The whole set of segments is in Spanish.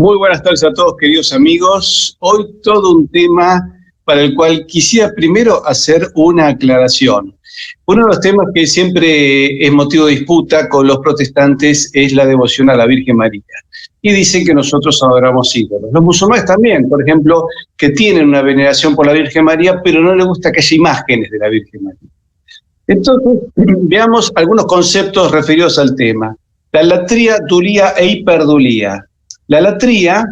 Muy buenas tardes a todos, queridos amigos. Hoy todo un tema para el cual quisiera primero hacer una aclaración. Uno de los temas que siempre es motivo de disputa con los protestantes es la devoción a la Virgen María. Y dicen que nosotros adoramos ídolos. Los musulmanes también, por ejemplo, que tienen una veneración por la Virgen María, pero no les gusta que haya imágenes de la Virgen María. Entonces, veamos algunos conceptos referidos al tema. La latría, dulía e hiperdulía. La latría,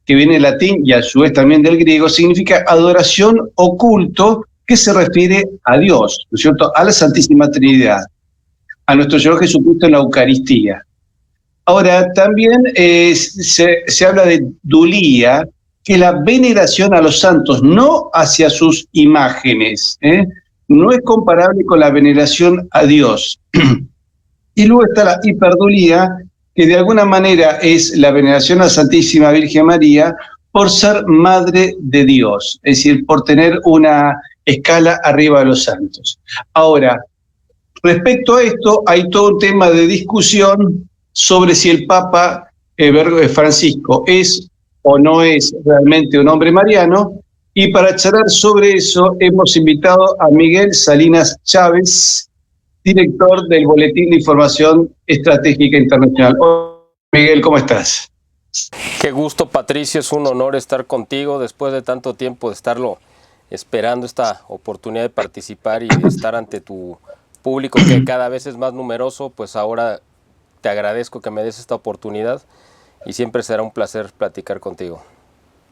que viene del latín y a su vez también del griego, significa adoración o culto que se refiere a Dios, ¿no es cierto?, a la Santísima Trinidad, a nuestro Señor Jesucristo en la Eucaristía. Ahora, también se habla de dulía, que es la veneración a los santos, no hacia sus imágenes, no es comparable con la veneración a Dios. Y luego está la hiperdulía, que de alguna manera es la veneración a la Santísima Virgen María por ser Madre de Dios, es decir, por tener una escala arriba de los santos. Ahora, respecto a esto, hay todo un tema de discusión sobre si el Papa Francisco es o no es realmente un hombre mariano, y para charlar sobre eso hemos invitado a Miguel Salinas Chávez, director del Boletín de Información Estratégica Internacional. Hola, Miguel, ¿cómo estás? Qué gusto, Patricio, es un honor estar contigo después de tanto tiempo de estarlo esperando esta oportunidad de participar y de estar ante tu público que cada vez es más numeroso. Pues ahora te agradezco que me des esta oportunidad y siempre será un placer platicar contigo.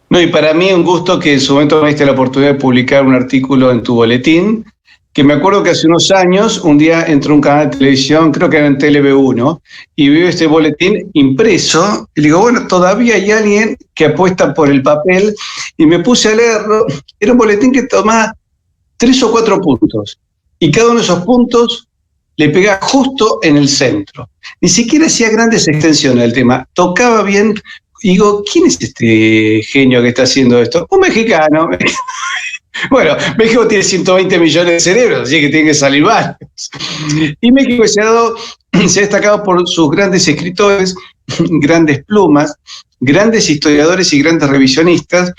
No, y para mí es un gusto que en su momento me diste la oportunidad de publicar un artículo en tu boletín, que me acuerdo que hace unos años, un día entró un canal de televisión, creo que era en TLV1, y vi este boletín impreso, y digo, bueno, todavía hay alguien que apuesta por el papel, y me puse a leerlo. Era un boletín que tomaba 3 o 4 puntos, y cada uno de esos puntos le pegaba justo en el centro. Ni siquiera hacía grandes extensiones del tema, tocaba bien. Y digo, ¿quién es este genio que está haciendo esto? Un mexicano. Bueno, México tiene 120 millones de cerebros, así que tiene que salir varios. Y México se ha destacado por sus grandes escritores, grandes plumas, grandes historiadores y grandes revisionistas.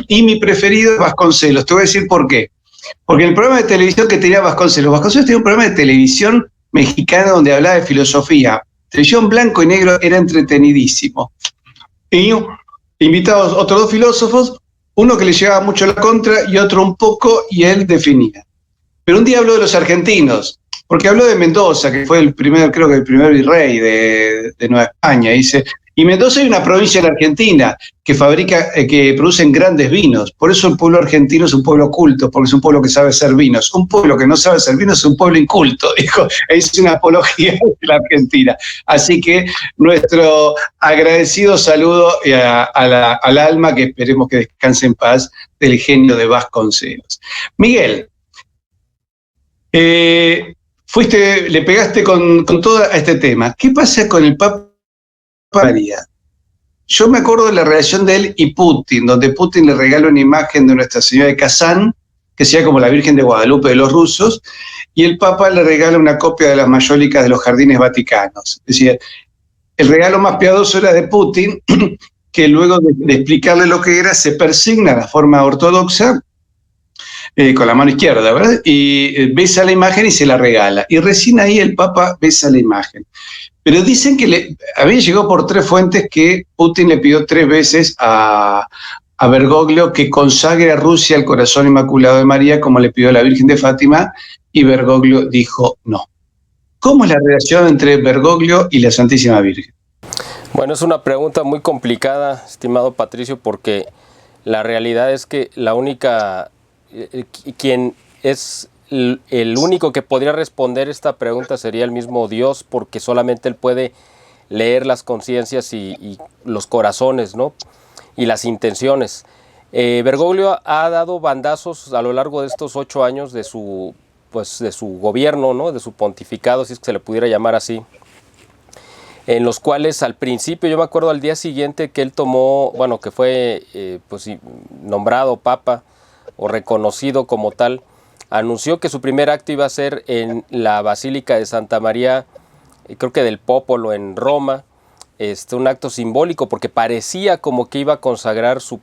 Y mi preferido es Vasconcelos. Te voy a decir por qué. Porque el programa de televisión que tenía Vasconcelos tenía un programa de televisión mexicano donde hablaba de filosofía. Televisión blanco y negro, era entretenidísimo. Y invitados otros 2 filósofos, uno que le llevaba mucho la contra y otro un poco, y él definía. Pero un día habló de los argentinos, porque habló de Mendoza, que fue el primer, creo que el primer virrey de Nueva España. Dice, y Mendoza es una provincia en Argentina que que producen grandes vinos. Por eso el pueblo argentino es un pueblo culto, porque es un pueblo que sabe hacer vinos. Un pueblo que no sabe hacer vinos es un pueblo inculto, dijo. Es una apología de la Argentina. Así que nuestro agradecido saludo al alma, que esperemos que descanse en paz, del genio de Vasconcelos. Miguel, le pegaste con todo a este tema. ¿Qué pasa con el Papa María? Yo me acuerdo de la relación de él y Putin, donde Putin le regala una imagen de Nuestra Señora de Kazán, que sea como la Virgen de Guadalupe de los rusos, y el Papa le regala una copia de las mayólicas de los jardines vaticanos. Es decir, el regalo más piadoso era de Putin, que luego de explicarle lo que era, se persigna de la forma ortodoxa, con la mano izquierda, ¿verdad? Y besa la imagen y se la regala. Y recién ahí el Papa besa la imagen. Pero dicen que había llegado por 3 fuentes que Putin le pidió 3 veces a Bergoglio que consagre a Rusia el corazón inmaculado de María, como le pidió a la Virgen de Fátima, y Bergoglio dijo no. ¿Cómo es la relación entre Bergoglio y la Santísima Virgen? Bueno, es una pregunta muy complicada, estimado Patricio, porque la realidad es que quien es el único que podría responder esta pregunta sería el mismo Dios, porque solamente Él puede leer las conciencias y los corazones, ¿no? Y las intenciones. Bergoglio ha dado bandazos a lo largo de estos 8 años de su gobierno, ¿no? De su pontificado, si es que se le pudiera llamar así, en los cuales al principio, yo me acuerdo al día siguiente que él tomó, bueno, que fue nombrado papa o reconocido como tal, anunció que su primer acto iba a ser en la Basílica de Santa María, creo que del Popolo en Roma, un acto simbólico, porque parecía como que iba a consagrar su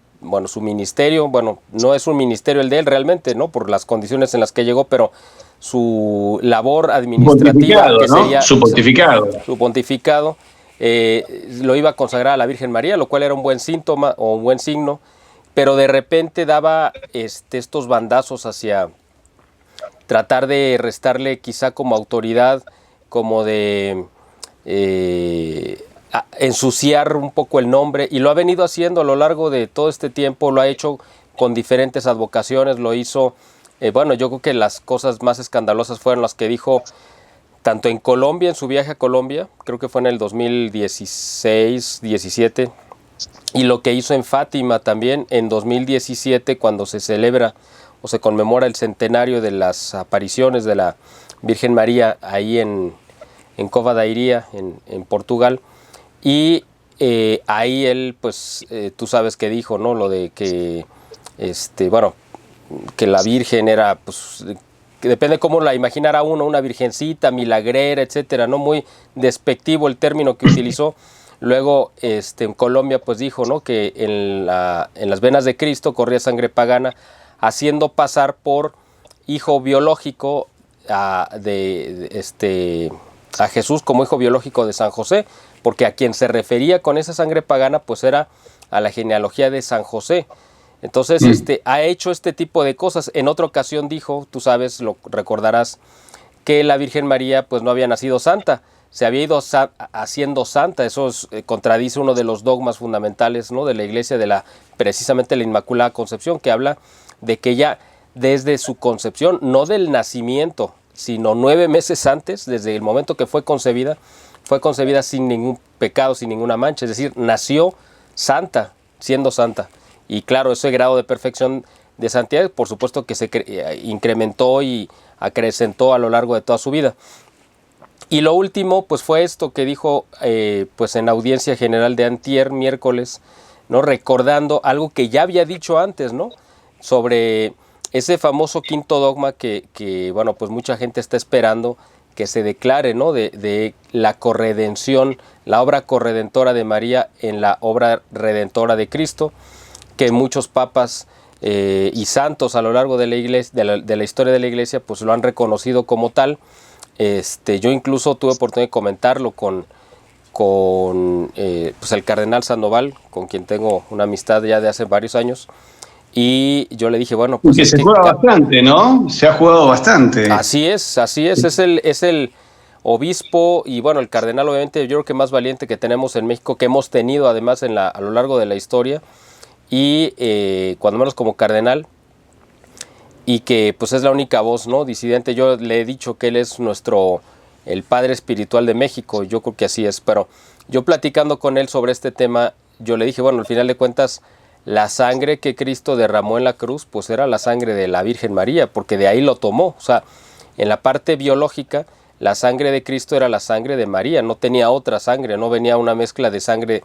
ministerio. Bueno, no es un ministerio el de él realmente, ¿no? Por las condiciones en las que llegó, pero su labor administrativa, Pontificado, que ¿no? sería Su pontificado. su pontificado, lo iba a consagrar a la Virgen María, lo cual era un buen síntoma o un buen signo, pero de repente daba estos bandazos hacia tratar de restarle quizá como autoridad, como de ensuciar un poco el nombre, y lo ha venido haciendo a lo largo de todo este tiempo. Lo ha hecho con diferentes advocaciones, lo hizo, yo creo que las cosas más escandalosas fueron las que dijo tanto en Colombia, en su viaje a Colombia, creo que fue en el 2016-17, y lo que hizo en Fátima también en 2017, cuando se celebra o se conmemora el centenario de las apariciones de la Virgen María ahí en Cova da Iria, en Portugal. Y ahí él, pues, tú sabes que dijo, ¿no? Lo de que, que la Virgen era, pues, que depende cómo la imaginara uno, una virgencita, milagrera, etcétera, ¿no? Muy despectivo el término que utilizó. Luego, en Colombia, pues dijo, ¿no? Que en las venas de Cristo corría sangre pagana, haciendo pasar por hijo biológico a Jesús como hijo biológico de San José, porque a quien se refería con esa sangre pagana pues era a la genealogía de San José. Entonces ha hecho este tipo de cosas. En otra ocasión dijo, tú sabes, lo recordarás, que la Virgen María pues no había nacido santa, se había ido haciendo santa. Eso contradice uno de los dogmas fundamentales, ¿no? De la Iglesia, precisamente la Inmaculada Concepción, que habla de que ella desde su concepción, no del nacimiento, sino 9 meses antes, desde el momento que fue concebida sin ningún pecado, sin ninguna mancha, es decir, nació santa, siendo santa. Y claro, ese grado de perfección de santidad, por supuesto que se incrementó y acrecentó a lo largo de toda su vida. Y lo último, pues fue esto que dijo pues en la audiencia general de antier, miércoles, ¿no? Recordando algo que ya había dicho antes, ¿no? Sobre ese famoso quinto dogma que pues mucha gente está esperando que se declare, ¿no? De la corredención, la obra corredentora de María en la obra redentora de Cristo, que muchos papas y santos a lo largo de la iglesia, de la historia de la Iglesia, pues lo han reconocido como tal. Yo incluso tuve oportunidad de comentarlo con pues el cardenal Sandoval, con quien tengo una amistad ya de hace varios años. Y yo le dije, bueno, pues... Que se juega bastante, ¿no? Se ha jugado bastante. Así es. Es el obispo y, bueno, el cardenal, obviamente, yo creo que más valiente que tenemos en México, que hemos tenido además a lo largo de la historia, y cuando menos como cardenal, y que pues es la única voz, ¿no? Disidente. Yo le he dicho que él es el padre espiritual de México, yo creo que así es, pero yo platicando con él sobre este tema, yo le dije, bueno, al final de cuentas, la sangre que Cristo derramó en la cruz, pues era la sangre de la Virgen María, porque de ahí lo tomó. O sea, en la parte biológica, la sangre de Cristo era la sangre de María, no tenía otra sangre, no venía una mezcla de sangre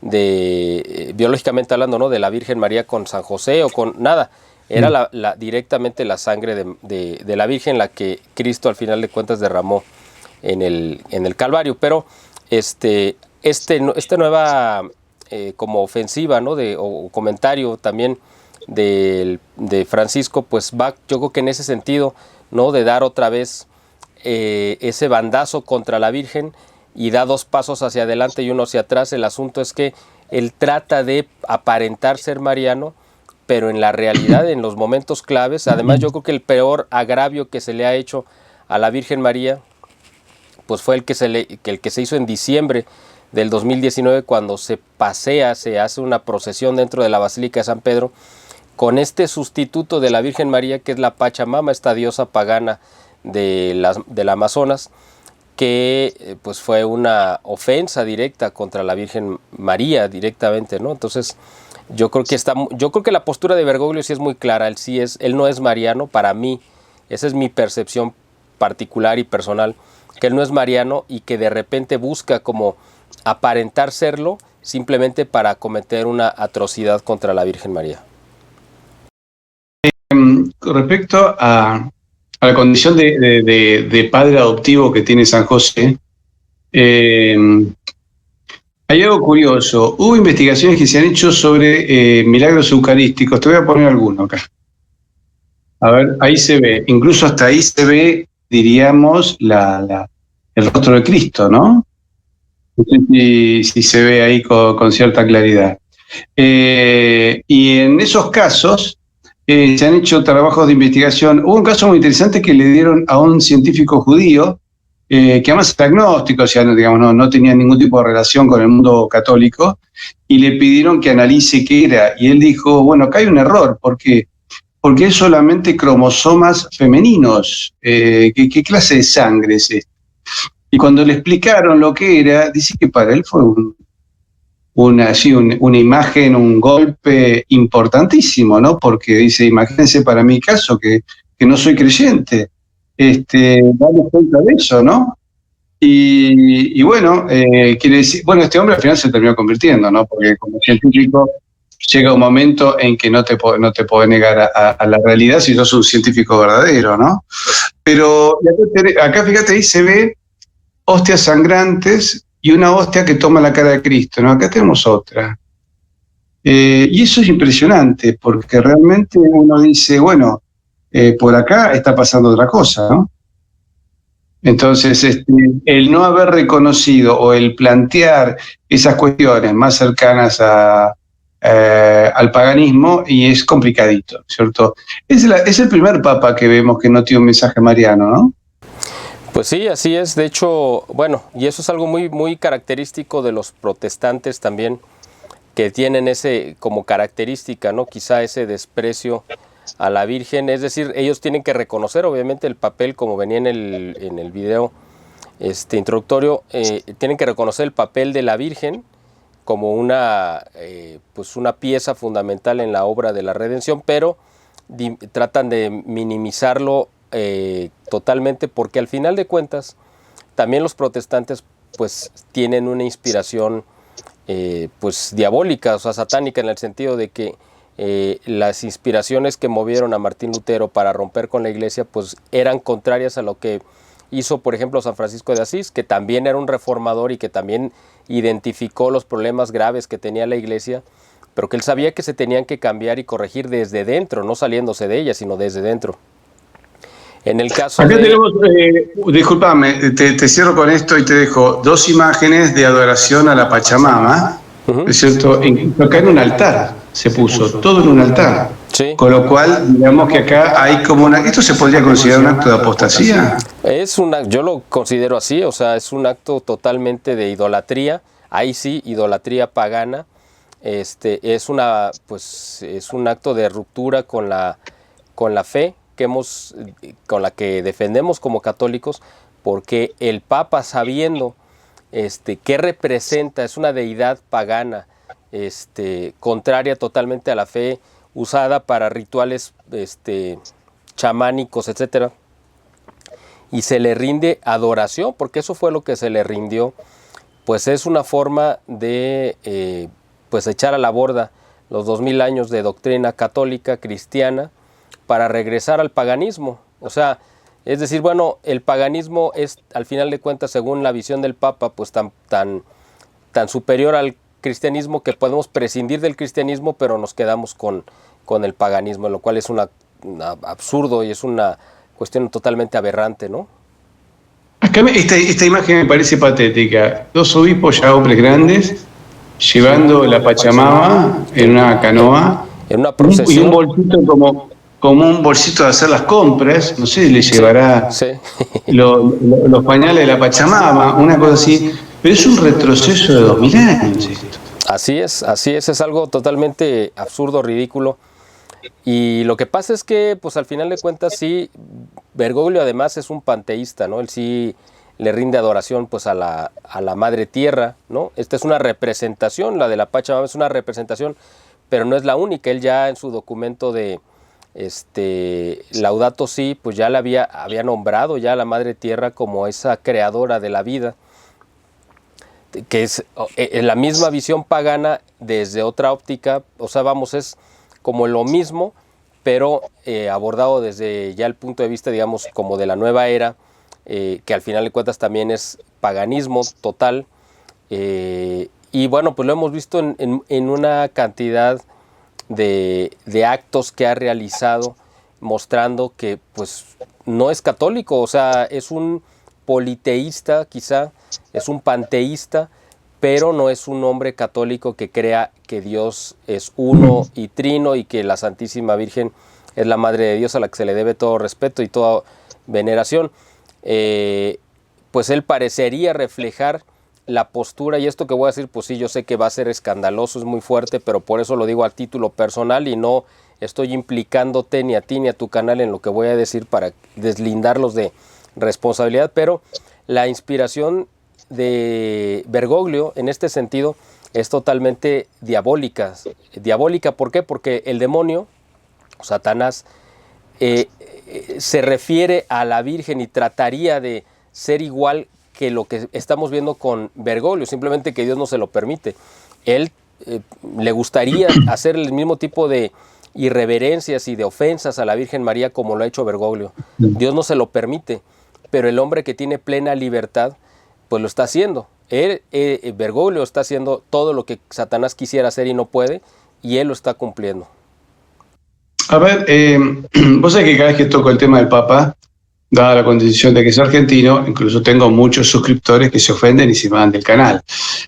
biológicamente hablando, ¿no? De la Virgen María con San José o con nada. Era directamente la sangre de la Virgen la que Cristo al final de cuentas derramó en el Calvario. Pero esta nueva como ofensiva, ¿no? O comentario también de Francisco, pues va, yo creo que en ese sentido, ¿no? De dar otra vez ese bandazo contra la Virgen, y da 2 pasos hacia adelante y 1 hacia atrás. El asunto es que él trata de aparentar ser mariano, pero en la realidad, en los momentos claves, además yo creo que el peor agravio que se le ha hecho a la Virgen María, pues fue el que se hizo en diciembre del 2019, cuando se hace una procesión dentro de la Basílica de San Pedro, con este sustituto de la Virgen María, que es la Pachamama, esta diosa pagana del Amazonas, que pues fue una ofensa directa contra la Virgen María directamente, ¿no? Entonces yo creo que la postura de Bergoglio sí es muy clara. Él no es mariano. Para mí, esa es mi percepción particular y personal, que él no es mariano y que de repente busca como aparentar serlo simplemente para cometer una atrocidad contra la Virgen María. Con respecto a la condición de padre adoptivo que tiene San José, Hay algo curioso. Hubo investigaciones que se han hecho sobre milagros eucarísticos. Te voy a poner alguno acá. A ver, ahí se ve. Incluso hasta ahí se ve, diríamos, el rostro de Cristo, ¿no? No sé si se ve ahí con cierta claridad. Y en esos casos se han hecho trabajos de investigación. Hubo un caso muy interesante que le dieron a un científico judío, que además era agnóstico, o sea, digamos, no tenía ningún tipo de relación con el mundo católico, y le pidieron que analice qué era. Y él dijo, bueno, acá hay un error, porque es solamente cromosomas femeninos. ¿Qué clase de sangre es esta? Y cuando le explicaron lo que era, dice que para él fue una imagen, un golpe importantísimo, ¿no? Porque dice, imagínense para mi caso, que no soy creyente, dame cuenta de eso, ¿no? Y bueno, quiere decir, bueno, este hombre al final se terminó convirtiendo, ¿no? Porque como científico llega un momento en que no te puede negar a la realidad si sos un científico verdadero, ¿no? Pero acá fíjate, ahí se ve hostias sangrantes y una hostia que toma la cara de Cristo, ¿no? Acá tenemos otra. Y eso es impresionante, porque realmente uno dice, bueno, por acá está pasando otra cosa, ¿no? Entonces, el no haber reconocido o el plantear esas cuestiones más cercanas al paganismo, y es complicadito, ¿cierto? Es el primer papa que vemos que no tiene un mensaje mariano, ¿no? Pues sí, así es. De hecho, bueno, y eso es algo muy característico de los protestantes también, que tienen ese como característica, ¿no? Quizá ese desprecio a la Virgen. Es decir, ellos tienen que reconocer, obviamente, el papel, como venía en el video introductorio, tienen que reconocer el papel de la Virgen como pues una pieza fundamental en la obra de la redención, pero tratan de minimizarlo totalmente, porque al final de cuentas también los protestantes pues tienen una inspiración pues diabólica, o sea, satánica, en el sentido de que las inspiraciones que movieron a Martín Lutero para romper con la iglesia pues eran contrarias a lo que hizo, por ejemplo, San Francisco de Asís, que también era un reformador y que también identificó los problemas graves que tenía la iglesia, pero que él sabía que se tenían que cambiar y corregir desde dentro, no saliéndose de ella, sino desde dentro. En el caso Acá de... tenemos, discúlpame, te cierro con esto y te dejo dos imágenes de adoración a la Pachamama, ¿es cierto? Acá en un altar se puso, todo en un altar. Sí. Con lo cual, digamos que acá hay como una... ¿Esto se podría considerar un acto de apostasía? Yo lo considero así, o sea, es un acto totalmente de idolatría, ahí sí, idolatría pagana. Es un acto de ruptura con la fe con la que defendemos como católicos, porque el Papa, sabiendo qué representa, es una deidad pagana, contraria totalmente a la fe, usada para rituales chamánicos, etcétera, y se le rinde adoración, porque eso fue lo que se le rindió, pues es una forma de pues echar a la borda los 2000 años de doctrina católica cristiana para regresar al paganismo. O sea, es decir, bueno, el paganismo es, al final de cuentas, según la visión del Papa, pues tan superior al cristianismo, que podemos prescindir del cristianismo, pero nos quedamos con el paganismo, lo cual es un absurdo y es una cuestión totalmente aberrante, ¿no? Acá esta imagen me parece patética. Dos obispos ya hombres grandes llevando la Pachamama en una canoa, en una procesión, y un bolsito como un bolsito de hacer las compras, no sé, le llevará sí. los pañales de la Pachamama, una cosa así, pero es un retroceso de 2000 años esto. Así es algo totalmente absurdo, ridículo. Y lo que pasa es que, pues al final de cuentas, sí, Bergoglio además es un panteísta, ¿no? Él sí le rinde adoración pues a la madre tierra, ¿no? Esta es una representación, la de la Pachamama es una representación, pero no es la única. Él ya en su documento de Laudato Si, pues ya había nombrado ya a la madre tierra como esa creadora de la vida, que es en la misma visión pagana desde otra óptica. O sea, vamos, es como lo mismo, pero abordado desde ya el punto de vista, digamos, como de la nueva era, que al final de cuentas también es paganismo total, Y bueno, pues lo hemos visto en una cantidad de actos que ha realizado, mostrando que pues no es católico, o sea, es un politeísta quizá, es un panteísta, pero no es un hombre católico que crea que Dios es uno y trino y que la Santísima Virgen es la Madre de Dios a la que se le debe todo respeto y toda veneración. Pues él parecería reflejar la postura, y esto que voy a decir, pues sí, yo sé que va a ser escandaloso, es muy fuerte, pero por eso lo digo a título personal y no estoy implicándote ni a ti ni a tu canal en lo que voy a decir para deslindarlos de responsabilidad, pero la inspiración de Bergoglio en este sentido es totalmente diabólica. Diabólica, ¿por qué? Porque el demonio, Satanás, se refiere a la Virgen y trataría de ser igual que lo que estamos viendo con Bergoglio, simplemente que Dios no se lo permite. Él le gustaría hacer el mismo tipo de irreverencias y de ofensas a la Virgen María como lo ha hecho Bergoglio. Dios no se lo permite, pero el hombre que tiene plena libertad, pues lo está haciendo. Bergoglio está haciendo todo lo que Satanás quisiera hacer y no puede, y él lo está cumpliendo. A ver, vos sabés que cada vez que toco el tema del Papa, dada la condición de que es argentino, incluso tengo muchos suscriptores que se ofenden y se van del canal.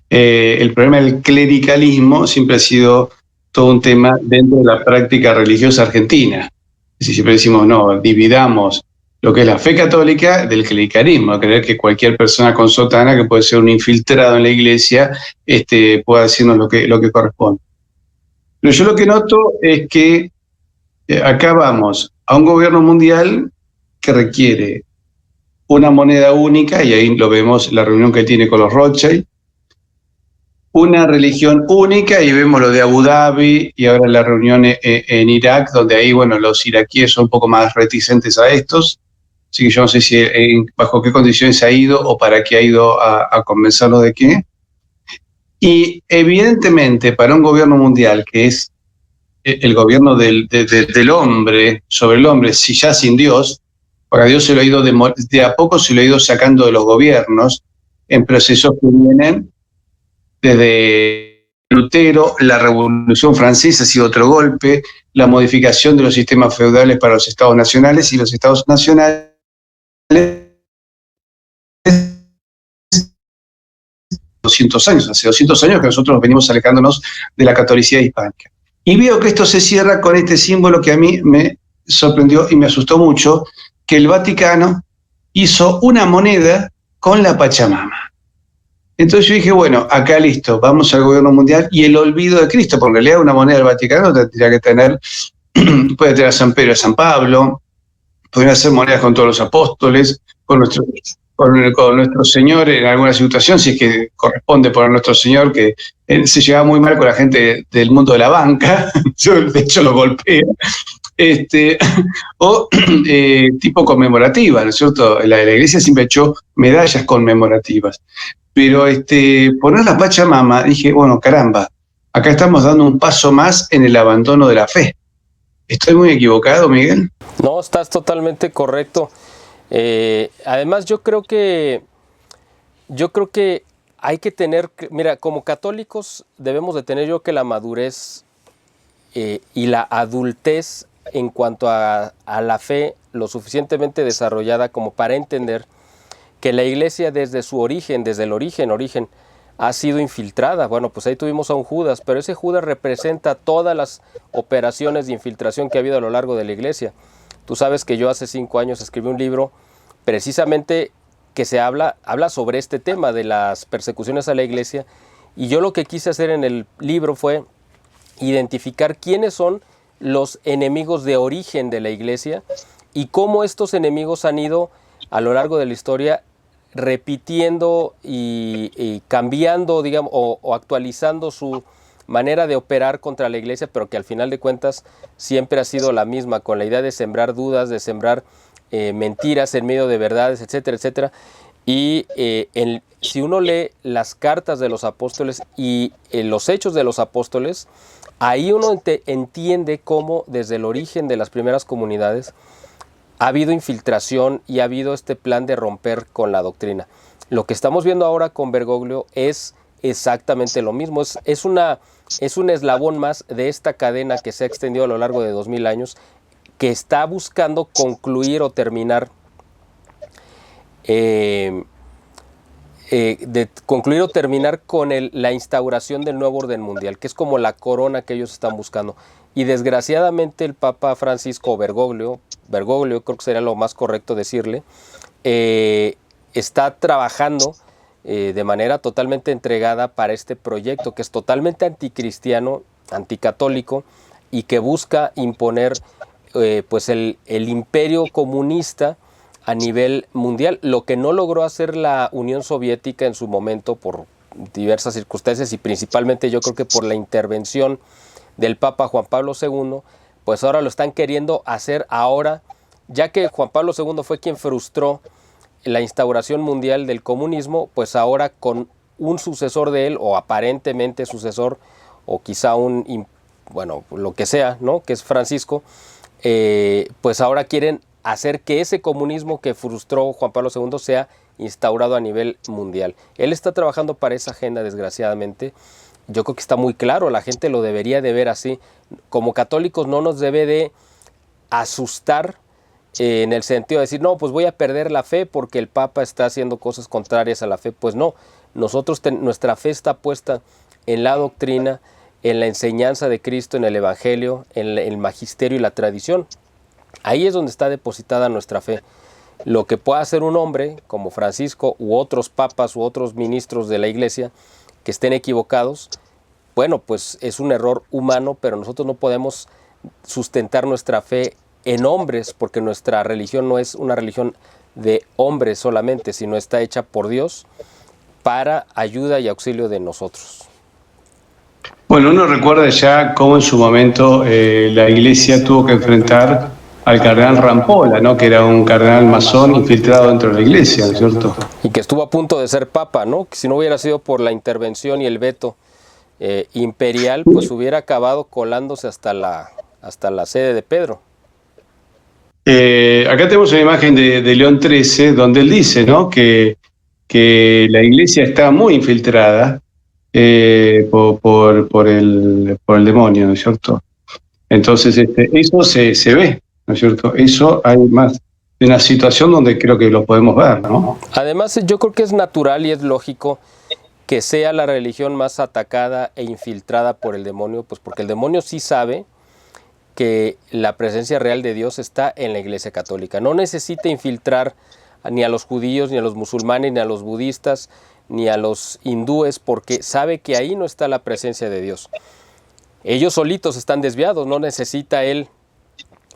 El problema del clericalismo siempre ha sido todo un tema dentro de la práctica religiosa argentina. Es decir, siempre decimos, no, dividamos lo que es la fe católica del clericalismo, creer que cualquier persona con sotana que puede ser un infiltrado en la iglesia pueda decirnos lo que corresponde. Pero yo lo que noto es que acá vamos a un gobierno mundial que requiere una moneda única, y ahí lo vemos, la reunión que tiene con los Rothschild, una religión única, y vemos lo de Abu Dhabi, y ahora la reunión en Irak, donde ahí, bueno, los iraquíes son un poco más reticentes a estos, así que yo no sé si bajo qué condiciones ha ido o para qué ha ido a convencerlos de qué. Y evidentemente para un gobierno mundial que es el gobierno del hombre, sobre el hombre, si ya sin Dios, porque a Dios se lo ha ido de a poco se lo ha ido sacando de los gobiernos en procesos que vienen desde Lutero, la Revolución Francesa ha sido otro golpe, la modificación de los sistemas feudales para los estados nacionales, y los estados nacionales 200 años, hace 200 años que nosotros venimos alejándonos de la catolicidad hispánica. Y veo que esto se cierra con este símbolo que a mí me sorprendió y me asustó mucho, que el Vaticano hizo una moneda con la Pachamama. Entonces yo dije, bueno, acá listo, vamos al gobierno mundial y el olvido de Cristo, porque en realidad una moneda del Vaticano tendría que tener, puede tener a San Pedro y a San Pablo, podría hacer monedas con todos los apóstoles, con nuestro Señor en alguna situación, si es que corresponde poner nuestro Señor, que se lleva muy mal con la gente del mundo de la banca, yo de hecho lo golpeo, o tipo conmemorativa, ¿no es cierto? La iglesia siempre ha hecho medallas conmemorativas, pero poner la Pachamama, dije, bueno, caramba, acá estamos dando un paso más en el abandono de la fe. ¿Estoy muy equivocado, Miguel? No, estás totalmente correcto. Además, yo creo que hay que tener, mira, como católicos debemos de tener yo que la madurez y la adultez en cuanto a la fe lo suficientemente desarrollada como para entender que la iglesia desde su origen, desde el origen, ha sido infiltrada. Bueno, pues ahí tuvimos a un Judas, pero ese Judas representa todas las operaciones de infiltración que ha habido a lo largo de la iglesia. Tú sabes que yo hace 5 años escribí un libro precisamente que habla sobre este tema de las persecuciones a la iglesia, y yo lo que quise hacer en el libro fue identificar quiénes son los enemigos de origen de la iglesia y cómo estos enemigos han ido a lo largo de la historia repitiendo y cambiando, digamos, o actualizando su manera de operar contra la iglesia, pero que al final de cuentas siempre ha sido la misma, con la idea de sembrar dudas, de sembrar mentiras en medio de verdades, etcétera, etcétera. Y si uno lee las cartas de los apóstoles y los hechos de los apóstoles, ahí uno entiende cómo desde el origen de las primeras comunidades ha habido infiltración y ha habido este plan de romper con la doctrina. Lo que estamos viendo ahora con Bergoglio es exactamente lo mismo. Es un eslabón más de esta cadena que se ha extendido a lo largo de 2000 años, que está buscando concluir o terminar, con la instauración del nuevo orden mundial, que es como la corona que ellos están buscando. Y desgraciadamente el Papa Francisco, Bergoglio, creo que sería lo más correcto decirle, está trabajando de manera totalmente entregada para este proyecto, que es totalmente anticristiano, anticatólico, y que busca imponer pues el imperio comunista a nivel mundial, lo que no logró hacer la Unión Soviética en su momento por diversas circunstancias, y principalmente yo creo que por la intervención del Papa Juan Pablo II, pues ahora lo están queriendo hacer ahora, ya que Juan Pablo II fue quien frustró la instauración mundial del comunismo, pues ahora con un sucesor de él, o aparentemente sucesor, o quizá lo que sea, ¿no?, que es Francisco, pues ahora quieren hacer que ese comunismo que frustró Juan Pablo II sea instaurado a nivel mundial. Él está trabajando para esa agenda, desgraciadamente. Yo creo que está muy claro, la gente lo debería de ver así. Como católicos no nos debe de asustar en el sentido de decir, no, pues voy a perder la fe porque el Papa está haciendo cosas contrarias a la fe. Pues no, nuestra fe está puesta en la doctrina, en la enseñanza de Cristo, en el Evangelio, en el magisterio y la tradición. Ahí es donde está depositada nuestra fe. Lo que pueda hacer un hombre como Francisco u otros papas u otros ministros de la Iglesia que estén equivocados, bueno, pues es un error humano, pero nosotros no podemos sustentar nuestra fe en hombres, porque nuestra religión no es una religión de hombres solamente, sino está hecha por Dios para ayuda y auxilio de nosotros. Bueno, uno recuerda ya cómo en su momento la Iglesia tuvo que enfrentar al cardenal Rampolla, ¿no?, que era un cardenal masón infiltrado dentro de la Iglesia, ¿no es cierto? Y que estuvo a punto de ser papa, ¿no? Que si no hubiera sido por la intervención y el veto imperial, pues hubiera acabado colándose hasta la sede de Pedro. Acá tenemos una imagen de León XIII, donde él dice, ¿no?, que la Iglesia está muy infiltrada por el demonio, ¿no es cierto? Entonces, eso se ve, ¿no es cierto? Eso hay más de una situación donde creo que lo podemos ver, ¿no? Además, yo creo que es natural y es lógico que sea la religión más atacada e infiltrada por el demonio, pues porque el demonio sí sabe que la presencia real de Dios está en la Iglesia Católica. No necesita infiltrar ni a los judíos, ni a los musulmanes, ni a los budistas, ni a los hindúes, porque sabe que ahí no está la presencia de Dios. Ellos solitos están desviados, no necesita él